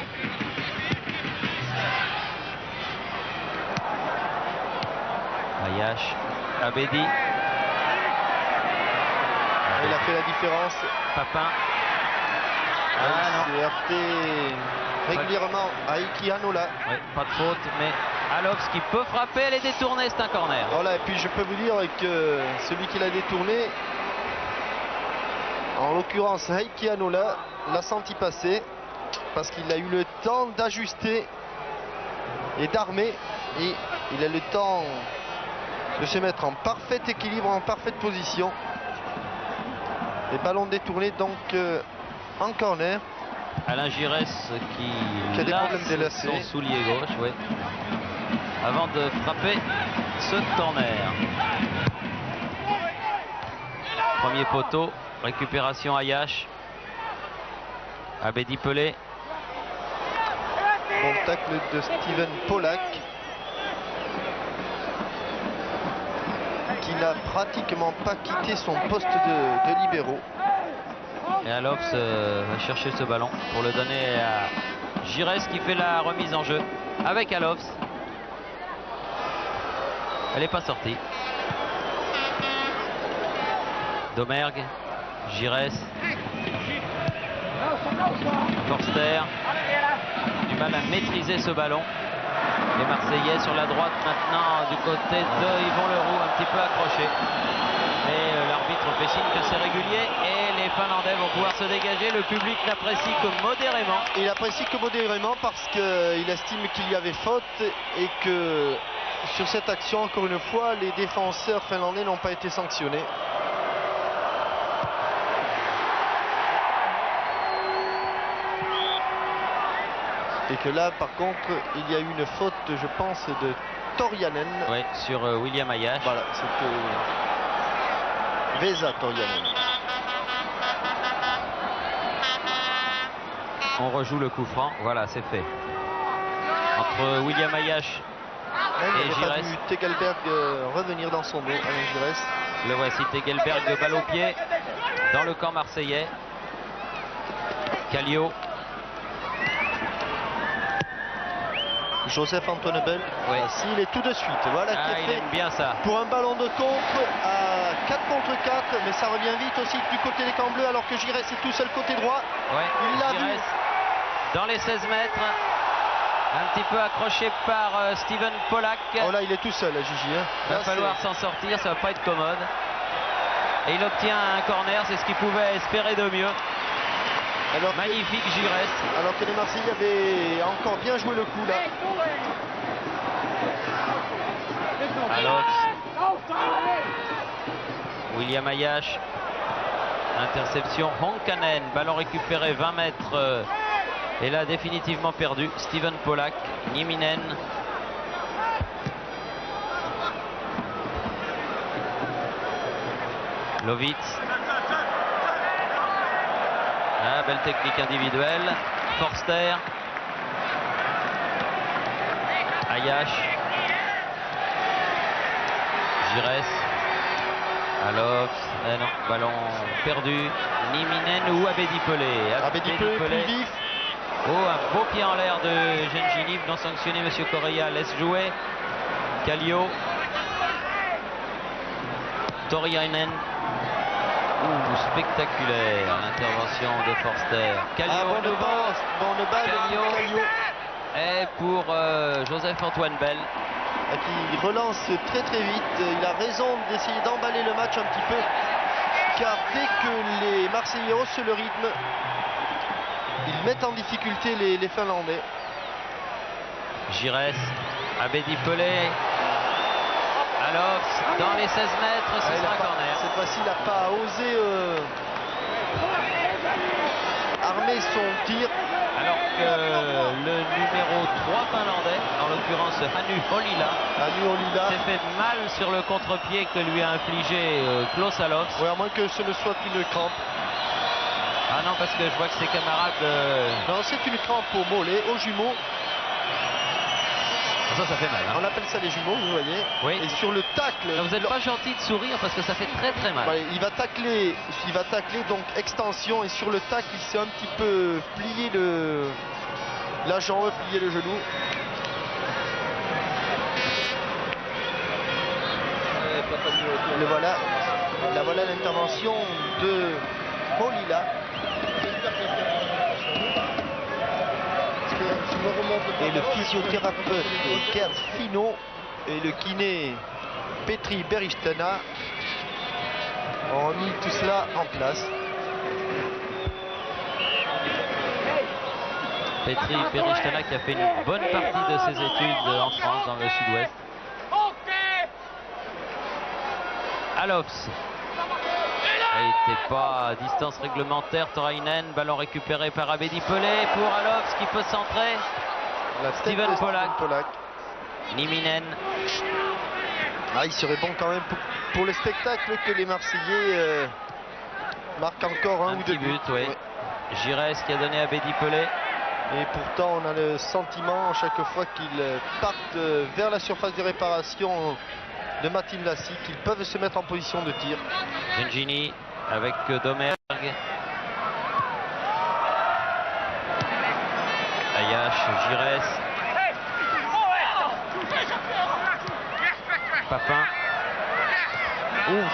Ayash, Abedi. Il a fait la différence. Papin. Ah non. C'est heurté régulièrement à Iki Hanola. Oui, pas de faute, mais Alofs qui peut frapper, elle est détournée, c'est un corner. Voilà, et puis je peux vous dire que celui qui l'a détourné, en l'occurrence Heikki Hanola, l'a senti passer parce qu'il a eu le temps d'ajuster et d'armer, et il a le temps de se mettre en parfait équilibre, en parfaite position. Les ballons détournés donc en corner. Alain Giresse Qui a des problèmes lasse d'élasté. son soulier gauche, oui, avant de frapper ce corner. Premier poteau, récupération Ayash. Abedi Pelé. Bon tacle de Steven Polak, qui n'a pratiquement pas quitté son poste de libéraux. Et Alofs va chercher ce ballon pour le donner à Giresse qui fait la remise en jeu avec Alofs. Elle n'est pas sortie. Domergue, Giresse, Forster, du mal à maîtriser ce ballon. Les Marseillais sur la droite maintenant du côté de Yvon Leroux, un petit peu accroché. Mais l'arbitre fait signe que c'est régulier et les Finlandais vont pouvoir se dégager. Le public n'apprécie que modérément. Il apprécie que modérément parce qu'il estime qu'il y avait faute et que sur cette action, encore une fois, les défenseurs finlandais n'ont pas été sanctionnés. Et que là, par contre, il y a eu une faute, je pense, de Torianen. Oui, sur William Ayash. Voilà, c'était Vesa Torianen. On rejoue le coup franc. Voilà, c'est fait. Entre William Ayash Il et n'avait pas Giresse. vu Tegelberg revenir dans son dos, Alain Giresse. Le voici, Tegelberg, balle au pied dans le camp marseillais. Kallio. Joseph Antoine Bell, Oui. il est tout de suite. Voilà qui Ah, est il fait aime bien ça. pour un ballon de contre à 4 contre 4, mais ça revient vite aussi du côté des camps bleus alors que Giresse est tout seul côté droit. Ouais, Il l'a vu. Giresse dans les 16 mètres. Un petit peu accroché par Steven Polak. Oh là, il est tout seul, là, Gigi. Hein. Il va Là, falloir s'en sortir, ça va pas être commode. Et il obtient un corner, c'est ce qu'il pouvait espérer de mieux. Alors, Magnifique Giresse. alors que les Marseillais avaient encore bien joué le coup là. Alofs. William Ayash. Interception. Honkanen. Ballon récupéré 20 mètres. Et là définitivement perdu. Steven Polak. Nieminen. Lovitz. Ah, belle technique individuelle. Forster. Ayash. Giresse. Alofs. Eh non, ballon perdu. Nieminen ou Abedi Pelé. Abedi Pelé plus vif. Oh, un beau pied en l'air de Gengini, non sanctionné. Monsieur Correa laisse jouer. Kallio. Torianen. Ouh, spectaculaire l'intervention de Forster. Kallio Ah, à nouveau. bonne balle Kallio. de Kallio, Et pour Joseph Antoine Bell. qui relance très très vite. Il a raison d'essayer d'emballer le match un petit peu, car dès que les Marseillais haussent le rythme, ils mettent en difficulté les Finlandais. Giresse, Abedi Pelé, Alofs dans les 16 mètres, ce sera corner. Cette fois-ci, il n'a pas osé armer son tir. Alors que le numéro 3 Finlandais, en l'occurrence Hannu Holila. Hannu Holila. S'est fait mal sur le contre-pied que lui a infligé Klaus Alofs. Oui, à moins que ce ne soit une crampe. Ah non, parce que je vois que ses camarades... Non, c'est une crampe au mollet, au jumeau. Ça fait mal. Hein. On appelle ça les jumeaux, vous voyez. Oui. Et sur le tacle... Vous n'êtes pas gentil de sourire parce que ça fait très très mal. Ouais, il va tacler donc extension, et sur le tacle, il s'est un petit peu plié la jambe, plié le genou. Le voilà. La voilà l'intervention de Holila. Et le physiothérapeute Gerd Fino et le kiné Petri Beristena ont mis tout cela en place. Petri Beristena qui a fait une bonne partie de ses études en France, dans le sud-ouest. Alofs. Il n'était pas à distance réglementaire. Torainen, ballon récupéré par Abedi Pelé pour Alofs qui peut centrer. Steven Polak. Niminen. Ah, il serait bon quand même pour le spectacle que les Marseillais marquent encore un ou deux buts. Oui. Gires qui a donné à Abedi Pelé. Et pourtant, on a le sentiment, chaque fois qu'ils partent vers la surface de réparation de Matin Lassi, qu'ils peuvent se mettre en position de tir. Gengini avec Domergue. Ayash, Gires. Papin. Ouf.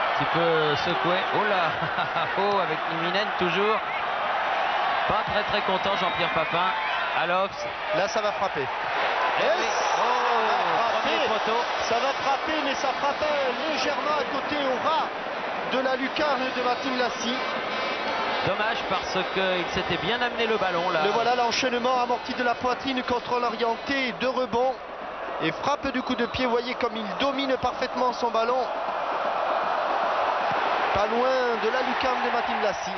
Un petit peu secoué. Oh là. Oh, avec Niminen toujours. Pas très content Jean-Pierre Papin. Alofs. Là, ça va frapper. Yes. Premier poteau. Ça va frapper, mais ça frappe légèrement à côté au ras de la lucarne de Matin Lassi. Dommage parce qu'il s'était bien amené le ballon là. Le voilà, l'enchaînement amorti de la poitrine, contrôle orienté, 2 rebonds et frappe du coup de pied. Vous voyez comme il domine parfaitement son ballon. Pas loin de la lucarne de Matin Lassi.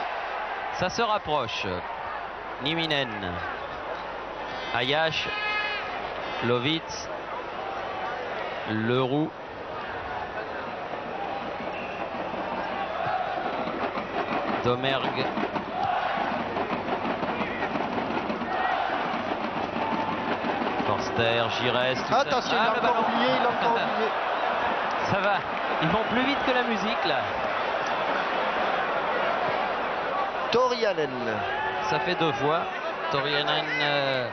Ça se rapproche. Niminen. Ayash. Lovitz. Leroux. Domergue. Forster, Gires. Attention, il a encore oublié, Ça va, ils vont plus vite que la musique là. Torianen. Ça fait 2 fois. Torianen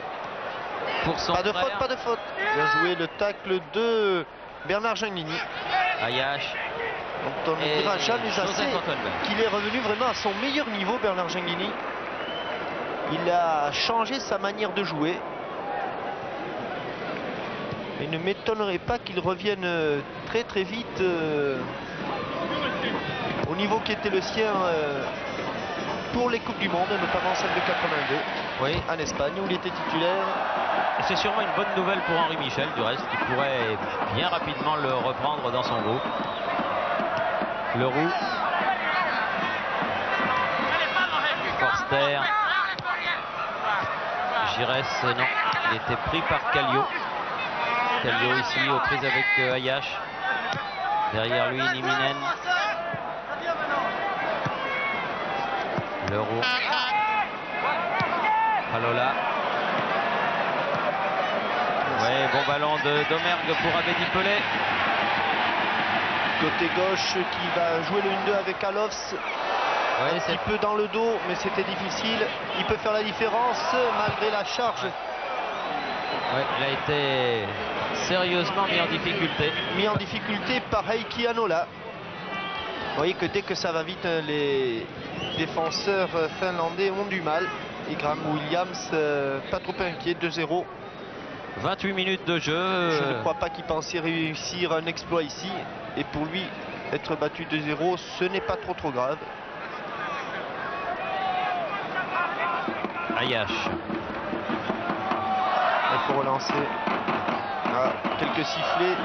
pour son Pas de frère. faute, pas de faute. Bien joué le tacle de Bernard Gengini. Ayash. Donc on ne dira jamais assez qu'il est revenu vraiment à son meilleur niveau, Bernard Gengini. Il a changé sa manière de jouer. Il ne m'étonnerait pas qu'il revienne très vite au niveau qui était le sien pour les Coupes du Monde, notamment celle de 82 oui. En Espagne où il était titulaire. C'est sûrement une bonne nouvelle pour Henri Michel, du reste, qui pourrait bien rapidement le reprendre dans son groupe. Leroux. Forster. Gires, non. Il était pris par Kallio. Kallio ici aux prises avec Ayash. Derrière lui, Niminen. Leroux. Halola. Ouais, bon ballon de Domergue pour Abedi Pelé. Côté gauche qui va jouer le 1-2 avec Alofs. Ouais, un petit peu dans le dos, mais c'était difficile. Il peut faire la différence malgré la charge. Ouais, il a été sérieusement mis en difficulté. Mis en difficulté par Heikki Anola. Vous voyez que dès que ça va vite, les défenseurs finlandais ont du mal. Et Graham Williams, pas trop inquiet, 2-0. 28 minutes de jeu. Je ne crois pas qu'il pensait réussir un exploit ici. Et pour lui, être battu 2-0, ce n'est pas trop grave. Ayash. Il faut relancer. Ah, quelques sifflets.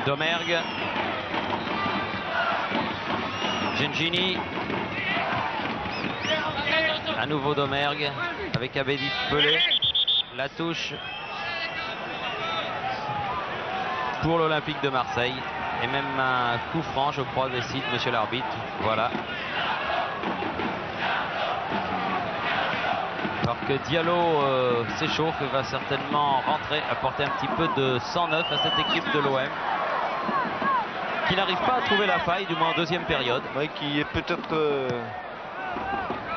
Domergue. Gengini. À nouveau Domergue avec Abedi Pelé. La touche pour l'Olympique de Marseille. Et même un coup franc, je crois, décide monsieur l'arbitre. Voilà. Alors que Diallo s'échauffe et va certainement rentrer, apporter un petit peu de 109 à cette équipe de l'OM. Qui n'arrive pas à trouver la faille, du moins en deuxième période. Oui, qui est peut-être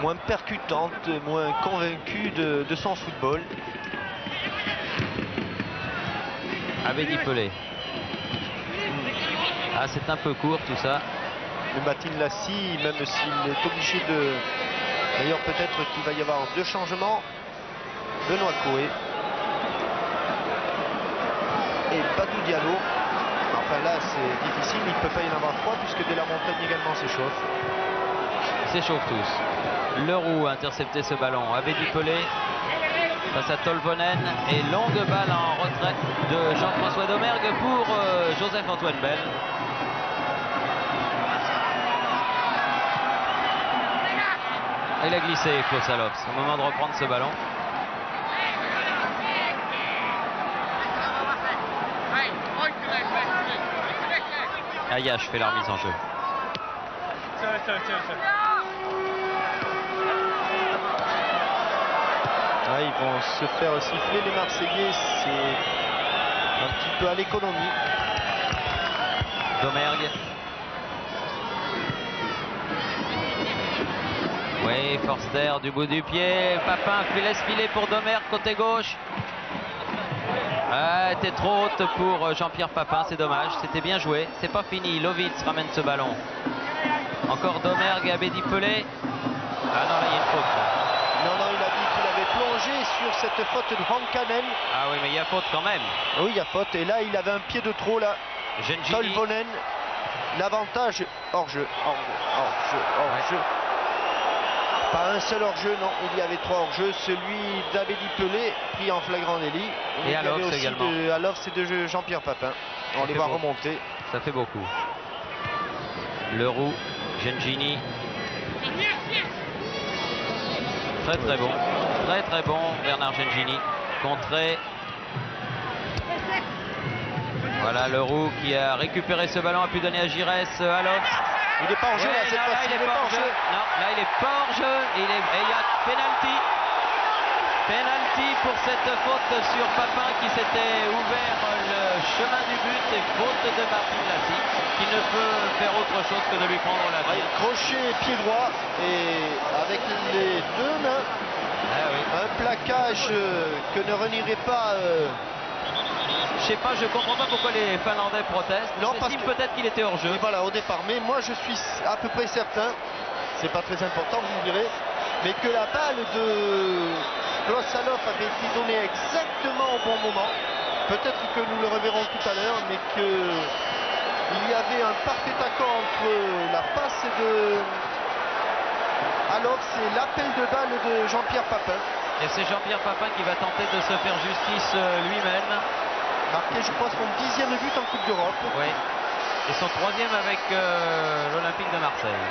moins percutante, moins convaincue de son football. Abedi Pelé. Ah, c'est un peu court tout ça. Le Matin Lassi, même s'il est obligé de... D'ailleurs, peut-être qu'il va y avoir 2 changements. Benoît Coé et Badou Diallo. Enfin là, c'est difficile. Il ne peut pas y en avoir 3 puisque De La Montagne également s'échauffe. Ils s'échauffent tous. Leroux a intercepté ce ballon. Abedi Pelé face à Tolvonen. Et longue balle en retrait de Jean-François Domergue pour Joseph-Antoine Bell. Il a glissé, Klaus Allofs, au moment de reprendre ce ballon. Ayache fait la remise en jeu. Là, ils vont se faire siffler les Marseillais. C'est un petit peu à l'économie. Domergue. Oui, Forster du bout du pied. Papin laisse filer pour Domergue côté gauche. Ah, était trop haute pour Jean-Pierre Papin, c'est dommage. C'était bien joué. C'est pas fini. Lovitz ramène ce ballon. Encore Domergue et Abedi Pelé. Ah non, là il y a une faute. Non, il a dit qu'il avait plongé sur cette faute de Rankanen. Ah oui, mais il y a faute quand même. Oui, il y a faute. Et là, il avait un pied de trop là. Gengini. Tolvonen. L'avantage hors-jeu. Hors-jeu. Pas un seul hors-jeu, non. Il y avait 3 hors-jeux. Celui d'Abedi Pelé, pris en flagrant délit. Et Allofs il y avait aussi également. Allofs et de Jean-Pierre Papin. On les voit remonter. Ça fait beaucoup. Leroux, Gengini. Très très bon. Très très bon Bernard Gengini. Contré. Voilà Leroux qui a récupéré ce ballon, a pu donner à Giresse. Allofs. Il n'est pas en jeu là, cette fois-ci. Il est pas hors jeu. Non, là il est pas hors jeu. Et il y a penalty. Penalty pour cette faute sur Papin qui s'était ouvert le chemin du but et faute de Martin Lassi qui ne peut faire autre chose que de lui prendre la balle. Crochet pied droit et avec les 2 mains. Ah oui. Un plaquage que ne renierait pas. Je sais pas, je comprends pas pourquoi les Finlandais protestent. Non, parce que peut-être qu'il était hors jeu. Et voilà, au départ. Mais moi, je suis à peu près certain, c'est pas très important, vous me direz, mais que la balle de Klaus Allofs avait été donnée exactement au bon moment. Peut-être que nous le reverrons tout à l'heure, mais qu'il y avait un parfait accord entre la passe de Allofs et l'appel de balle de Jean-Pierre Papin. Et c'est Jean-Pierre Papin qui va tenter de se faire justice lui-même. Marqué, je crois, son 10e but en Coupe d'Europe. Oui. Et son 3e avec l'Olympique de Marseille.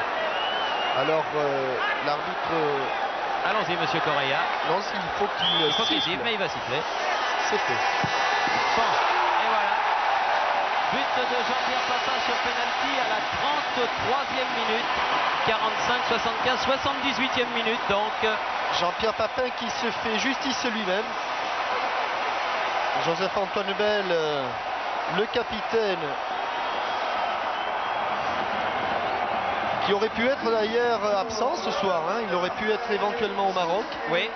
Alors, l'arbitre... Allons-y, monsieur Correa. Non, il faut qu'il siffle, mais il va siffler. C'est fait. Bon, et voilà. But de Jean-Pierre Papin sur penalty à la 33e minute. 45, 75, 78e minute, donc. Jean-Pierre Papin qui se fait justice lui-même. Joseph-Antoine Bell, le capitaine, qui aurait pu être d'ailleurs absent ce soir. Il aurait pu être éventuellement au Maroc. Oui.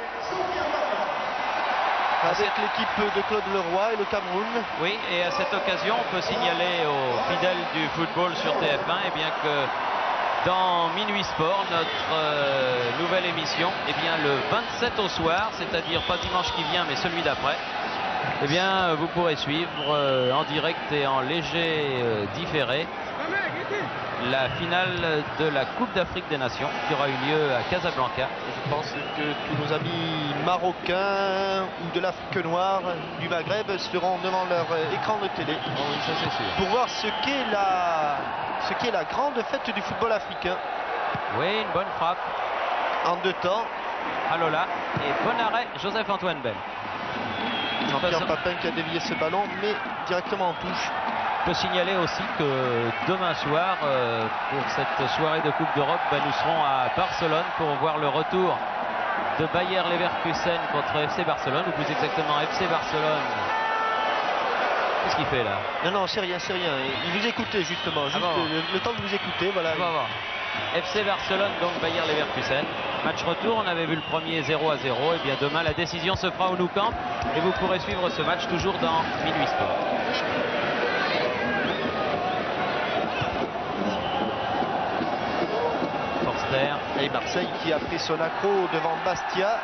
Avec l'équipe de Claude Leroy et le Cameroun. Oui, et à cette occasion, on peut signaler aux fidèles du football sur TF1 eh bien que dans Minuit Sport, notre nouvelle émission, eh bien le 27 au soir, c'est-à-dire pas dimanche qui vient, mais celui d'après, eh bien vous pourrez suivre en direct et en léger différé la finale de la Coupe d'Afrique des Nations qui aura eu lieu à Casablanca. Je pense que tous nos amis marocains ou de l'Afrique noire, du Maghreb, seront devant leur écran de télé. Oh oui, ça c'est sûr. Pour voir ce qu'est la grande fête du football africain. Oui, une bonne frappe. En 2 temps. Alola et bon arrêt Joseph-Antoine Bell. Jean-Pierre Papin qui a dévié ce ballon, mais directement en touche. Je peux signaler aussi que demain soir, pour cette soirée de Coupe d'Europe, nous serons à Barcelone pour voir le retour de Bayer Leverkusen contre FC Barcelone, ou plus exactement FC Barcelone. Qu'est-ce qu'il fait là? Non, c'est rien, c'est rien. Il vous écoutait justement, juste le temps de vous écouter, voilà. On va voir. FC Barcelone, donc Bayer Leverkusen. Match retour, on avait vu le premier 0-0. Et bien demain, la décision se fera au Nou Camp. Et vous pourrez suivre ce match toujours dans Minuit Sport. Forster. Et Marseille qui a pris son accro devant Bastia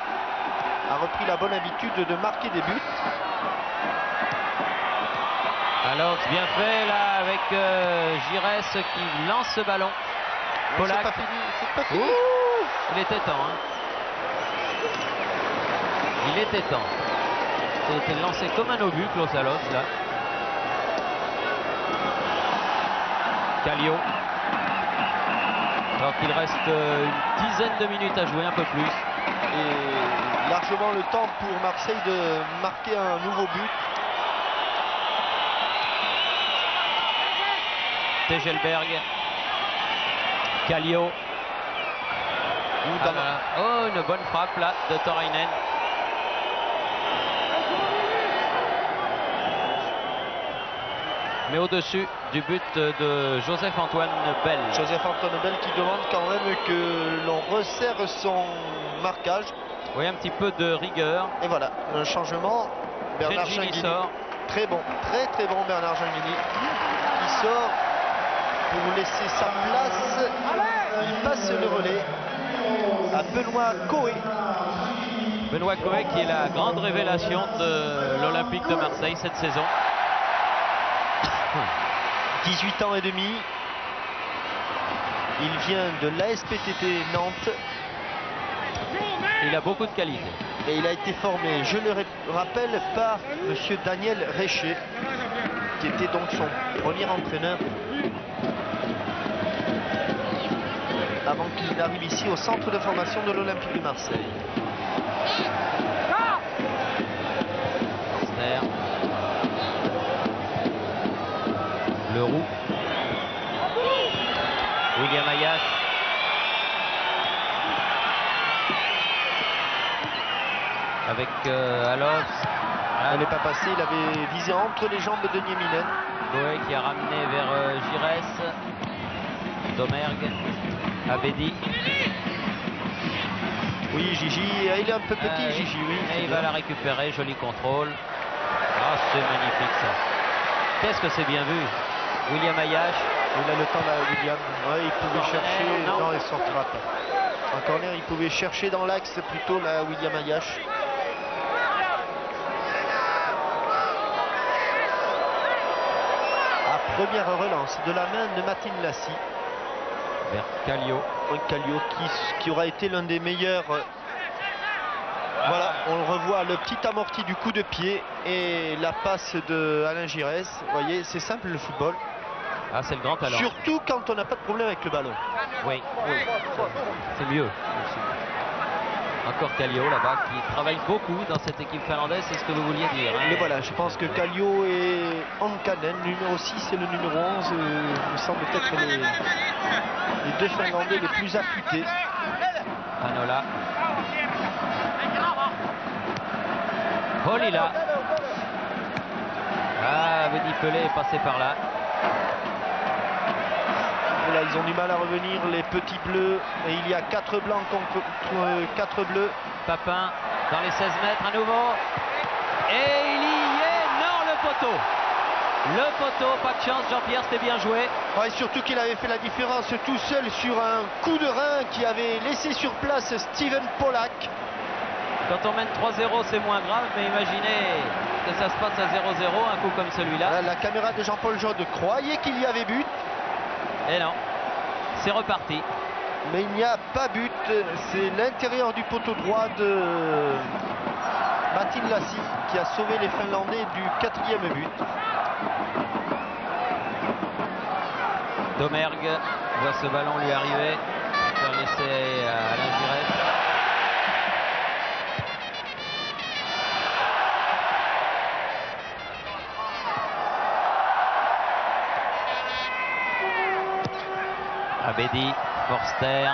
a repris la bonne habitude de marquer des buts. Alors bien fait là avec Giresse qui lance ce ballon. Polak. C'est pas fini, c'est pas fini. Il était temps. Il était temps. Il a été lancé comme un obus, Klaus Allofs là. Kallio. Alors qu'il reste une dizaine de minutes à jouer, un peu plus. Et largement le temps pour Marseille de marquer un nouveau but. Tegelberg. Kallio. Oh, une bonne frappe là de Torainen. Mais au-dessus du but de Joseph-Antoine Bell. Joseph-Antoine Bell qui demande quand même que l'on resserre son marquage. Oui, un petit peu de rigueur. Et voilà, un changement. Bernard Gengini Gengini sort. Très bon, très bon Bernard Gengini qui sort pour laisser sa place. Il passe le relais à Benoît Coé. Benoît Coé qui est la grande révélation de l'Olympique de Marseille cette saison. 18 ans et demi. Il vient de l'ASPTT Nantes. Il a beaucoup de qualité. Et il a été formé, je le rappelle, par monsieur Daniel Réché, qui était donc son premier entraîneur avant qu'il n'arrive ici au centre de formation de l'Olympique de Marseille. Forster. Leroux. William Ayache. Avec Allofs. Elle n'est pas passée, il avait visé entre les jambes de Nieminen. Boé qui a ramené vers Giresse. Domergue. Abedi. Oui, Gigi, il est un peu petit, Gigi, oui. Et il va la récupérer, joli contrôle. Ah, c'est magnifique ça. Qu'est-ce que c'est bien vu. William Ayache. Il a le temps là, William. Ouais, il pouvait chercher. Non, il sortira pas. En corner, il pouvait chercher dans l'axe plutôt là, William Ayache. À première relance de la main de Martin Lassi. Vers Kallio. Kallio qui aura été l'un des meilleurs. Voilà, on le revoit, le petit amorti du coup de pied et la passe de Alain Giresse. Vous voyez, c'est simple le football. Ah, c'est le grand talent. Surtout quand on n'a pas de problème avec le ballon. Oui, c'est mieux. Encore Kallio là-bas qui travaille beaucoup dans cette équipe finlandaise, c'est ce que vous vouliez dire. Mais voilà, je pense que Kallio et Ankanen, numéro 6 et le numéro 11, me semblent être les deux Finlandais les plus affûtés. Anola. Holila. Ah, Abedi Pelé est passé par là. Là, ils ont du mal à revenir, les petits bleus, et il y a 4 blancs contre 4 bleus. Papin dans les 16 mètres à nouveau. Et il y est, non, le poteau. Le poteau, pas de chance, Jean-Pierre, c'était bien joué. Ouais, surtout qu'il avait fait la différence tout seul sur un coup de rein qui avait laissé sur place Steven Polak. Quand on mène 3-0, c'est moins grave, mais imaginez que ça se passe à 0-0, un coup comme celui-là. La caméra de Jean-Paul Jaude croyait qu'il y avait but. Et non, c'est reparti. Mais il n'y a pas but, c'est l'intérieur du poteau droit de Martin Lassi qui a sauvé les Finlandais du 4e but. Domergue voit ce ballon lui arriver. Il va laisser à Alain Giresse. Abedi, Forster,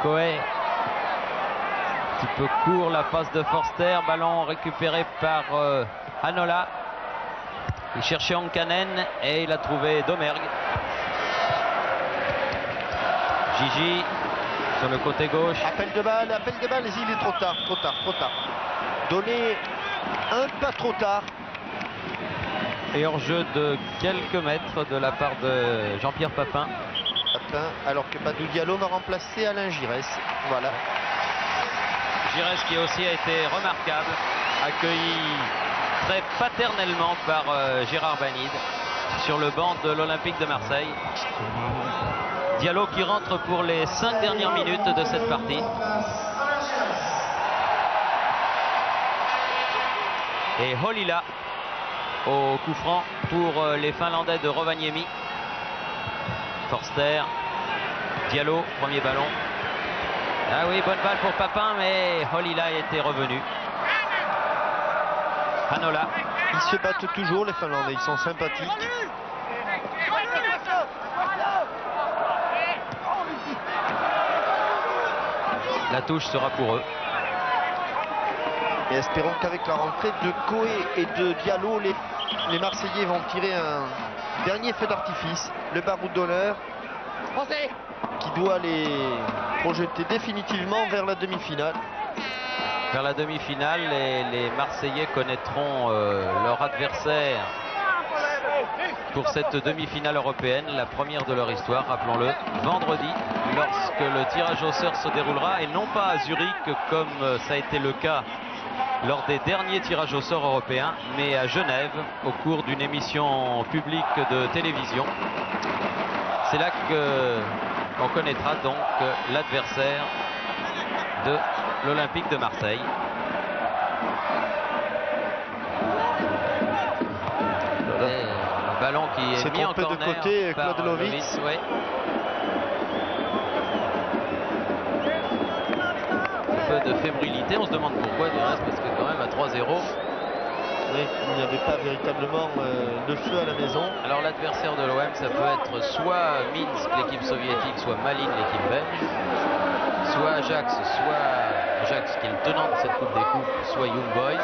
Coé. Un petit peu court la passe de Forster, ballon récupéré par Hanola. Il cherchait Ankanen et il a trouvé Domergue. Gigi sur le côté gauche. Appel de balle, il est trop tard. Donner un pas trop tard. Et hors-jeu de quelques mètres de la part de Jean-Pierre Papin. Alors que Badou Diallo va remplacer Alain Giresse. Voilà. Giresse qui aussi a été remarquable, accueilli très paternellement par Gérard Banide sur le banc de l'Olympique de Marseille. Diallo qui rentre pour les 5 dernières minutes de cette partie. Et Holila au coup franc pour les Finlandais de Rovaniemi. Forster, Diallo, premier ballon. Ah oui, bonne balle pour Papin, mais Holila était revenu. Hanola. Ils se battent toujours, les Finlandais, ils sont sympathiques. La touche sera pour eux. Et espérons qu'avec la rentrée de Coé et de Diallo, les Marseillais vont tirer un dernier feu d'artifice. Le baroud d'honneur qui doit les projeter définitivement vers la demi-finale. Vers la demi-finale, les Marseillais connaîtront leur adversaire pour cette demi-finale européenne, la première de leur histoire, rappelons-le, vendredi, lorsque le tirage au sort se déroulera, et non pas à Zurich comme ça a été le cas lors des derniers tirages au sort européens, mais à Genève au cours d'une émission publique de télévision. C'est là qu'on connaîtra donc l'adversaire de l'Olympique de Marseille. Et le ballon qui est mis en corner de côté, par Claude Lovitz. Ouais. Un peu de fébrilité, on se demande pourquoi du reste, parce que quand même à 3-0. Oui, il n'y avait pas véritablement de feu à la maison. Alors l'adversaire de l'OM, ça peut être soit Minsk, l'équipe soviétique, soit Malines, l'équipe belge, soit Ajax qui est le tenant de cette Coupe des Coupes, soit Young Boys,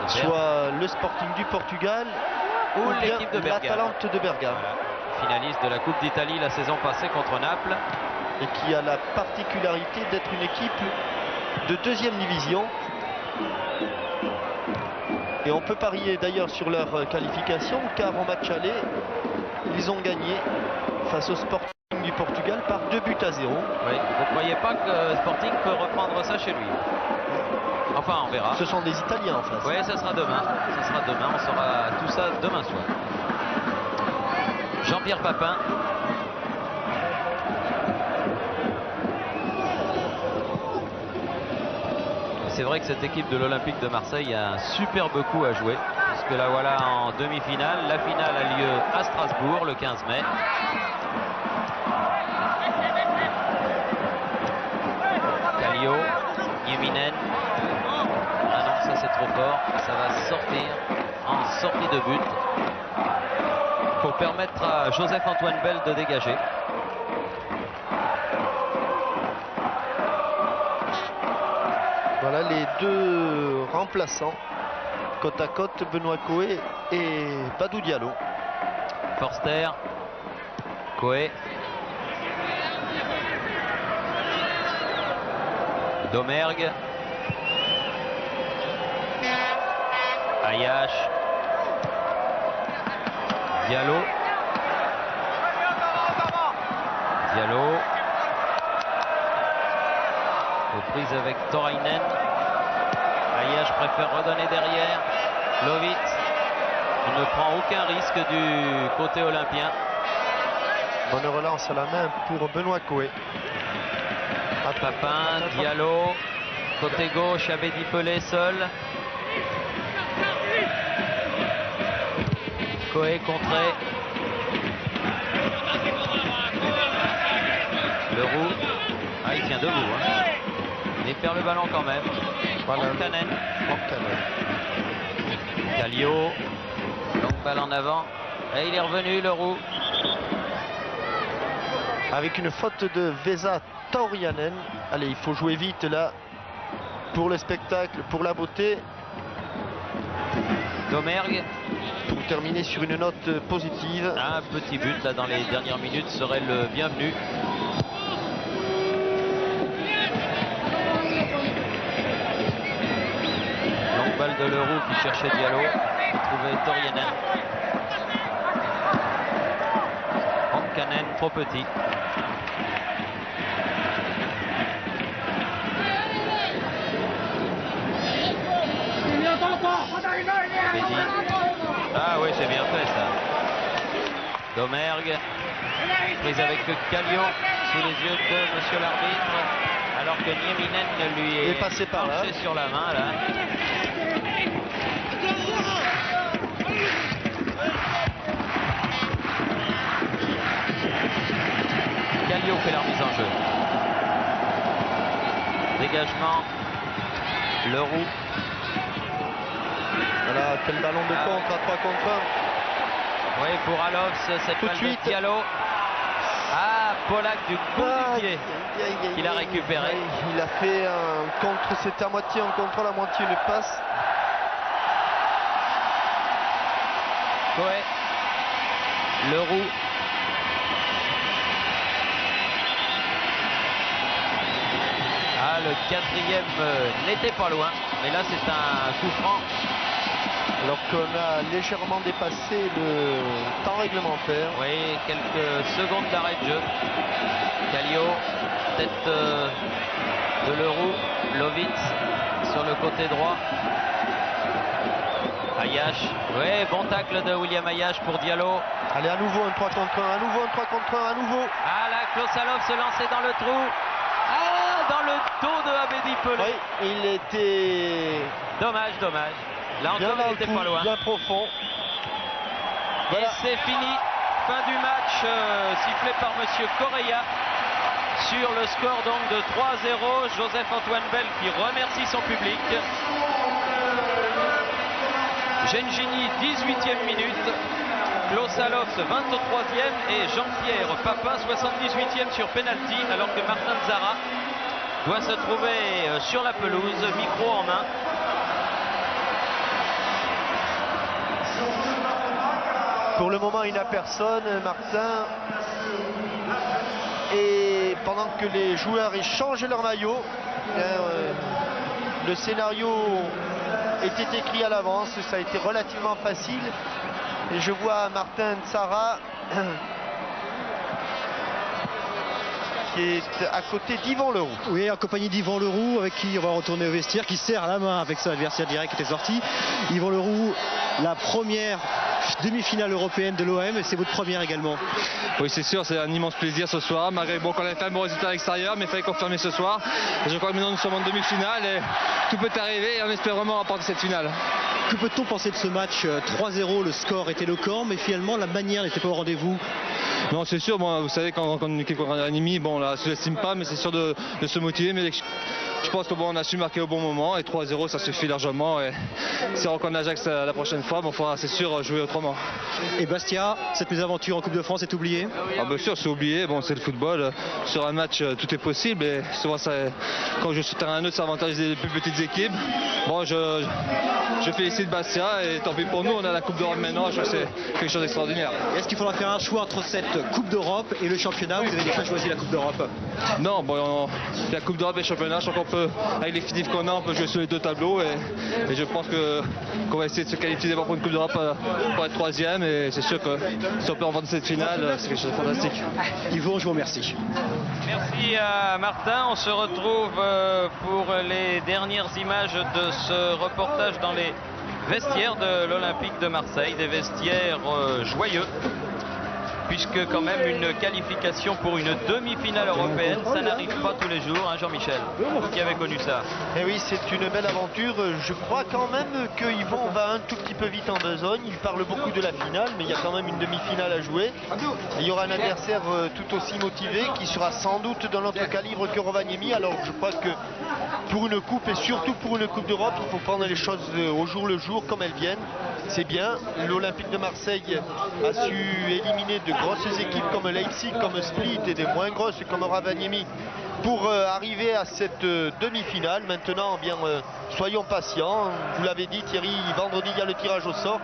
soit le Sporting du Portugal ou bien l'équipe de Bergame. l'Atalante de Bergame. Voilà. Finaliste de la Coupe d'Italie la saison passée contre Naples. Et qui a la particularité d'être une équipe de deuxième division. Et on peut parier d'ailleurs sur leur qualification, car en match aller, ils ont gagné face au Sporting du Portugal par 2-0. Oui, vous ne croyez pas que Sporting peut reprendre ça chez lui? Enfin, on verra. Ce sont des Italiens en face. Oui, ça sera demain. Ça sera demain. On saura tout ça demain soir. Jean-Pierre Papin. C'est vrai que cette équipe de l'Olympique de Marseille a un superbe coup à jouer, puisque la voilà en demi-finale. La finale a lieu à Strasbourg le 15 mai. Kallio, Nieminen. Ah non, ça c'est trop fort. Ça va sortir en sortie de but pour permettre à Joseph-Antoine Bell de dégager. Voilà les deux remplaçants, côte à côte, Benoît Coé et Badou Diallo. Forster, Coé, Domergue, Ayache, Diallo, aux prises avec Torainen. Ayache préfère redonner derrière. Lovitz, il ne prend aucun risque du côté olympien. Bonne relance à la main pour Benoît Coé. Papin, Diallo, côté gauche, Abedi Pelé seul. Coé contré. Leroux. Ah, il tient debout. Hein. Il perd le ballon quand même. Voilà. Ankanen. Kallio. Longue balle en avant. Et il est revenu, Leroux. avec une faute de Vesa Taurianen. Allez, il faut jouer vite là pour le spectacle, pour la beauté. Domergue. Pour terminer sur une note positive. Un petit but là dans les dernières minutes serait le bienvenu. Longue balle de Leroux qui cherchait Diallo, qui trouvait Torianen. Ankanen trop petit. Bédi. Ah oui, c'est bien fait ça. Domergue, prise avec Kallio sous les yeux de monsieur l'arbitre, alors que Nieminen lui est passé par là sur la main là. Kallio fait la remise en jeu. Dégagement. Leroux. Voilà, quel ballon de contre à 3 contre 1. Oui, pour Alofs, cette balle de Diallo. Ah, Polak du coup du pied. Il a récupéré. Il a fait un contre, c'était à moitié un contrôle, à moitié une passe. Ouais. Leroux. Ah, le quatrième n'était pas loin, mais là c'est un coup franc. Alors qu'on a légèrement dépassé le temps réglementaire. Oui, quelques secondes d'arrêt de jeu. Kallio, tête de Leroux, Lovitz sur le côté droit. Ayash, oui, bon tacle de William Ayash pour Diallo. Allez, à nouveau un 3 contre 1, à nouveau un 3 contre 1, à nouveau. Ah là, Klosalov se lançait dans le trou. Ah, dans le dos de Abedi Pelé. Oui, il était... Dommage, dommage. Là encore, il était pas loin. Bien profond. Voilà. Et c'est fini. Fin du match, sifflé par monsieur Correa. Sur le score donc de 3-0. Joseph-Antoine Bell qui remercie son public. Gengini, 18e minute. Klosalov, 23e. Et Jean-Pierre Papin, 78e sur penalty. Alors que Martin Zara doit se trouver sur la pelouse, micro en main. Pour le moment, il n'a personne, Martin. Et pendant que les joueurs échangent leur maillot, le scénario était écrit à l'avance. Ça a été relativement facile. Et je vois Martin Zara qui est à côté d'Yvan Leroux. Oui, en compagnie d'Yvan Leroux, avec qui on va retourner au vestiaire, qui serre la main avec son adversaire direct qui était sorti. Yvan Leroux, la première demi-finale européenne de l'OM, et c'est votre première également. Oui, c'est sûr, c'est un immense plaisir ce soir, malgré qu'on a fait un bon résultat à l'extérieur, mais il fallait confirmer ce soir. Et je crois que maintenant nous sommes en demi-finale et tout peut arriver et on espère vraiment remporter cette finale. Que peut-on penser de ce match? 3-0, le score est éloquent, mais finalement la manière n'était pas au rendez-vous. Non, c'est sûr, bon, vous savez, quand on est une équipe comme Ranimi, bon, on ne sous-estime pas, mais c'est sûr de se motiver. Mais je pense qu'on a su marquer au bon moment et 3-0, ça suffit largement. Et si on reconnaît Ajax la prochaine fois, bon, il faudra, c'est sûr, jouer autrement. Et Bastia, cette mésaventure en Coupe de France est oubliée? Ah, bien sûr, c'est oublié. Bon, c'est le football. Sur un match, tout est possible. Et souvent, quand je joue sur terrain neutre, ça avantage les plus petites équipes. Bon, je félicite Bastia et tant pis pour nous, on a la Coupe d'Europe maintenant. Je trouve que c'est quelque chose d'extraordinaire. Est-ce qu'il faudra faire un choix entre cette Coupe d'Europe et le championnat? Vous avez déjà choisi la Coupe d'Europe? Non, bon, la Coupe d'Europe et le championnat, je crois qu'on peut, avec l'effectif qu'on a, on peut jouer sur les deux tableaux et je pense qu'on va essayer de se qualifier d'abord pour une Coupe d'Europe pour être troisième et c'est sûr que si on peut remporter cette finale, c'est quelque chose de fantastique. Yvon, je vous remercie. Merci à Martin. On se retrouve pour les dernières images de ce reportage dans les vestiaires de l'Olympique de Marseille, des vestiaires joyeux, puisque quand même une qualification pour une demi-finale européenne, ça n'arrive pas tous les jours, hein, Jean-Michel, vous qui avez connu ça. Et oui, c'est une belle aventure. Je crois quand même que Yvon va un tout petit peu vite en besogne. Il parle beaucoup de la finale, mais il y a quand même une demi-finale à jouer. Et il y aura un adversaire tout aussi motivé qui sera sans doute d'un autre calibre que Rovaniemi. Alors je crois que pour une coupe et surtout pour une Coupe d'Europe, il faut prendre les choses au jour le jour comme elles viennent. C'est bien. L'Olympique de Marseille a su éliminer de grosses équipes comme Leipzig, comme Split et des moins grosses comme Rovaniemi pour arriver à cette demi-finale. Maintenant, bien, soyons patients. Vous l'avez dit Thierry, vendredi il y a le tirage au sort.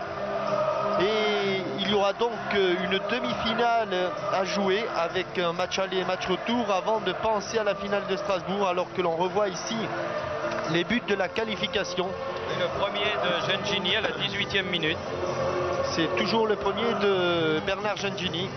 Et il y aura donc une demi-finale à jouer avec un match aller et match retour avant de penser à la finale de Strasbourg, alors que l'on revoit ici les buts de la qualification. Et le premier de Gengini à la 18e minute. C'est toujours le premier de Bernard Gengini.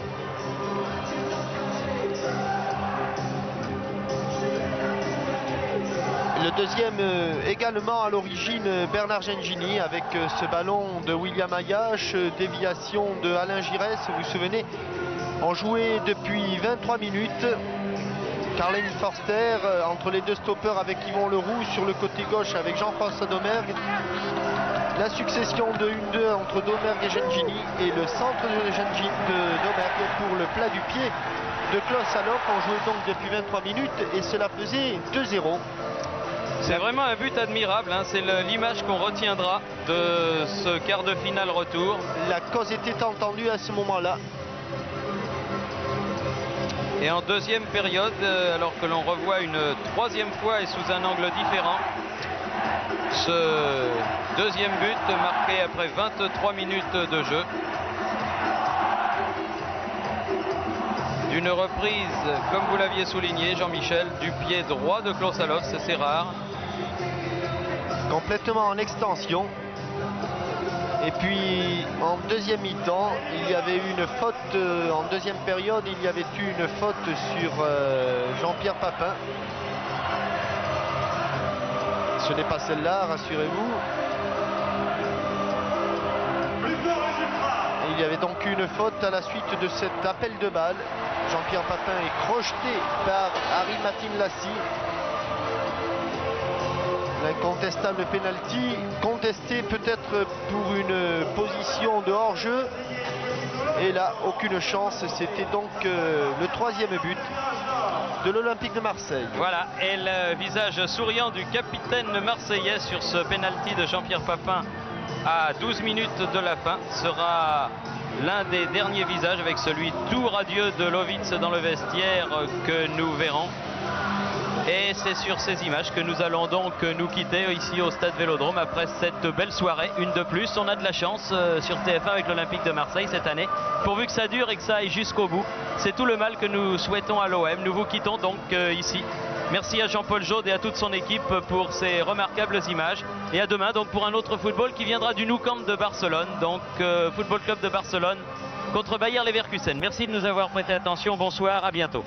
Le deuxième également à l'origine Bernard Gengini avec ce ballon de William Ayache, déviation de Alain Giresse, vous vous souvenez, on jouait depuis 23 minutes. Karl-Heinz Forster entre les deux stoppeurs avec Yvon Leroux, sur le côté gauche avec Jean-François Domergue. La succession de 1-2 entre Domergue et Gengini et le centre de Gengini de Domergue pour le plat du pied de Klaus Allofs. On jouait donc depuis 23 minutes et cela faisait 2-0. C'est vraiment un but admirable, hein. C'est l'image qu'on retiendra de ce quart de finale retour. La cause était entendue à ce moment-là. Et en deuxième période, alors que l'on revoit une troisième fois et sous un angle différent, ce deuxième but marqué après 23 minutes de jeu. D'une reprise, comme vous l'aviez souligné Jean-Michel, du pied droit de Klaus Allofs, c'est rare. Complètement en extension. Et puis en deuxième mi-temps, il y avait eu une faute, en deuxième période, il y avait eu une faute sur Jean-Pierre Papin. Ce n'est pas celle-là, rassurez-vous. Il y avait donc une faute à la suite de cet appel de balle. Jean-Pierre Papin est crocheté par Harry Matin Lassi. L'incontestable penalty, contesté peut-être pour une position de hors-jeu. Et là, aucune chance. C'était donc le troisième but de l'Olympique de Marseille. Voilà, et le visage souriant du capitaine marseillais sur ce penalty de Jean-Pierre Papin à 12 minutes de la fin sera l'un des derniers visages, avec celui tout radieux de Lovitz dans le vestiaire, que nous verrons. Et c'est sur ces images que nous allons donc nous quitter ici au Stade Vélodrome après cette belle soirée, une de plus. On a de la chance sur TF1 avec l'Olympique de Marseille cette année, pourvu que ça dure et que ça aille jusqu'au bout. C'est tout le mal que nous souhaitons à l'OM. Nous vous quittons donc ici. Merci à Jean-Paul Jaude et à toute son équipe pour ces remarquables images. Et à demain donc pour un autre football qui viendra du Nou Camp de Barcelone, donc Football Club de Barcelone contre Bayer Leverkusen. Merci de nous avoir prêté attention. Bonsoir, à bientôt.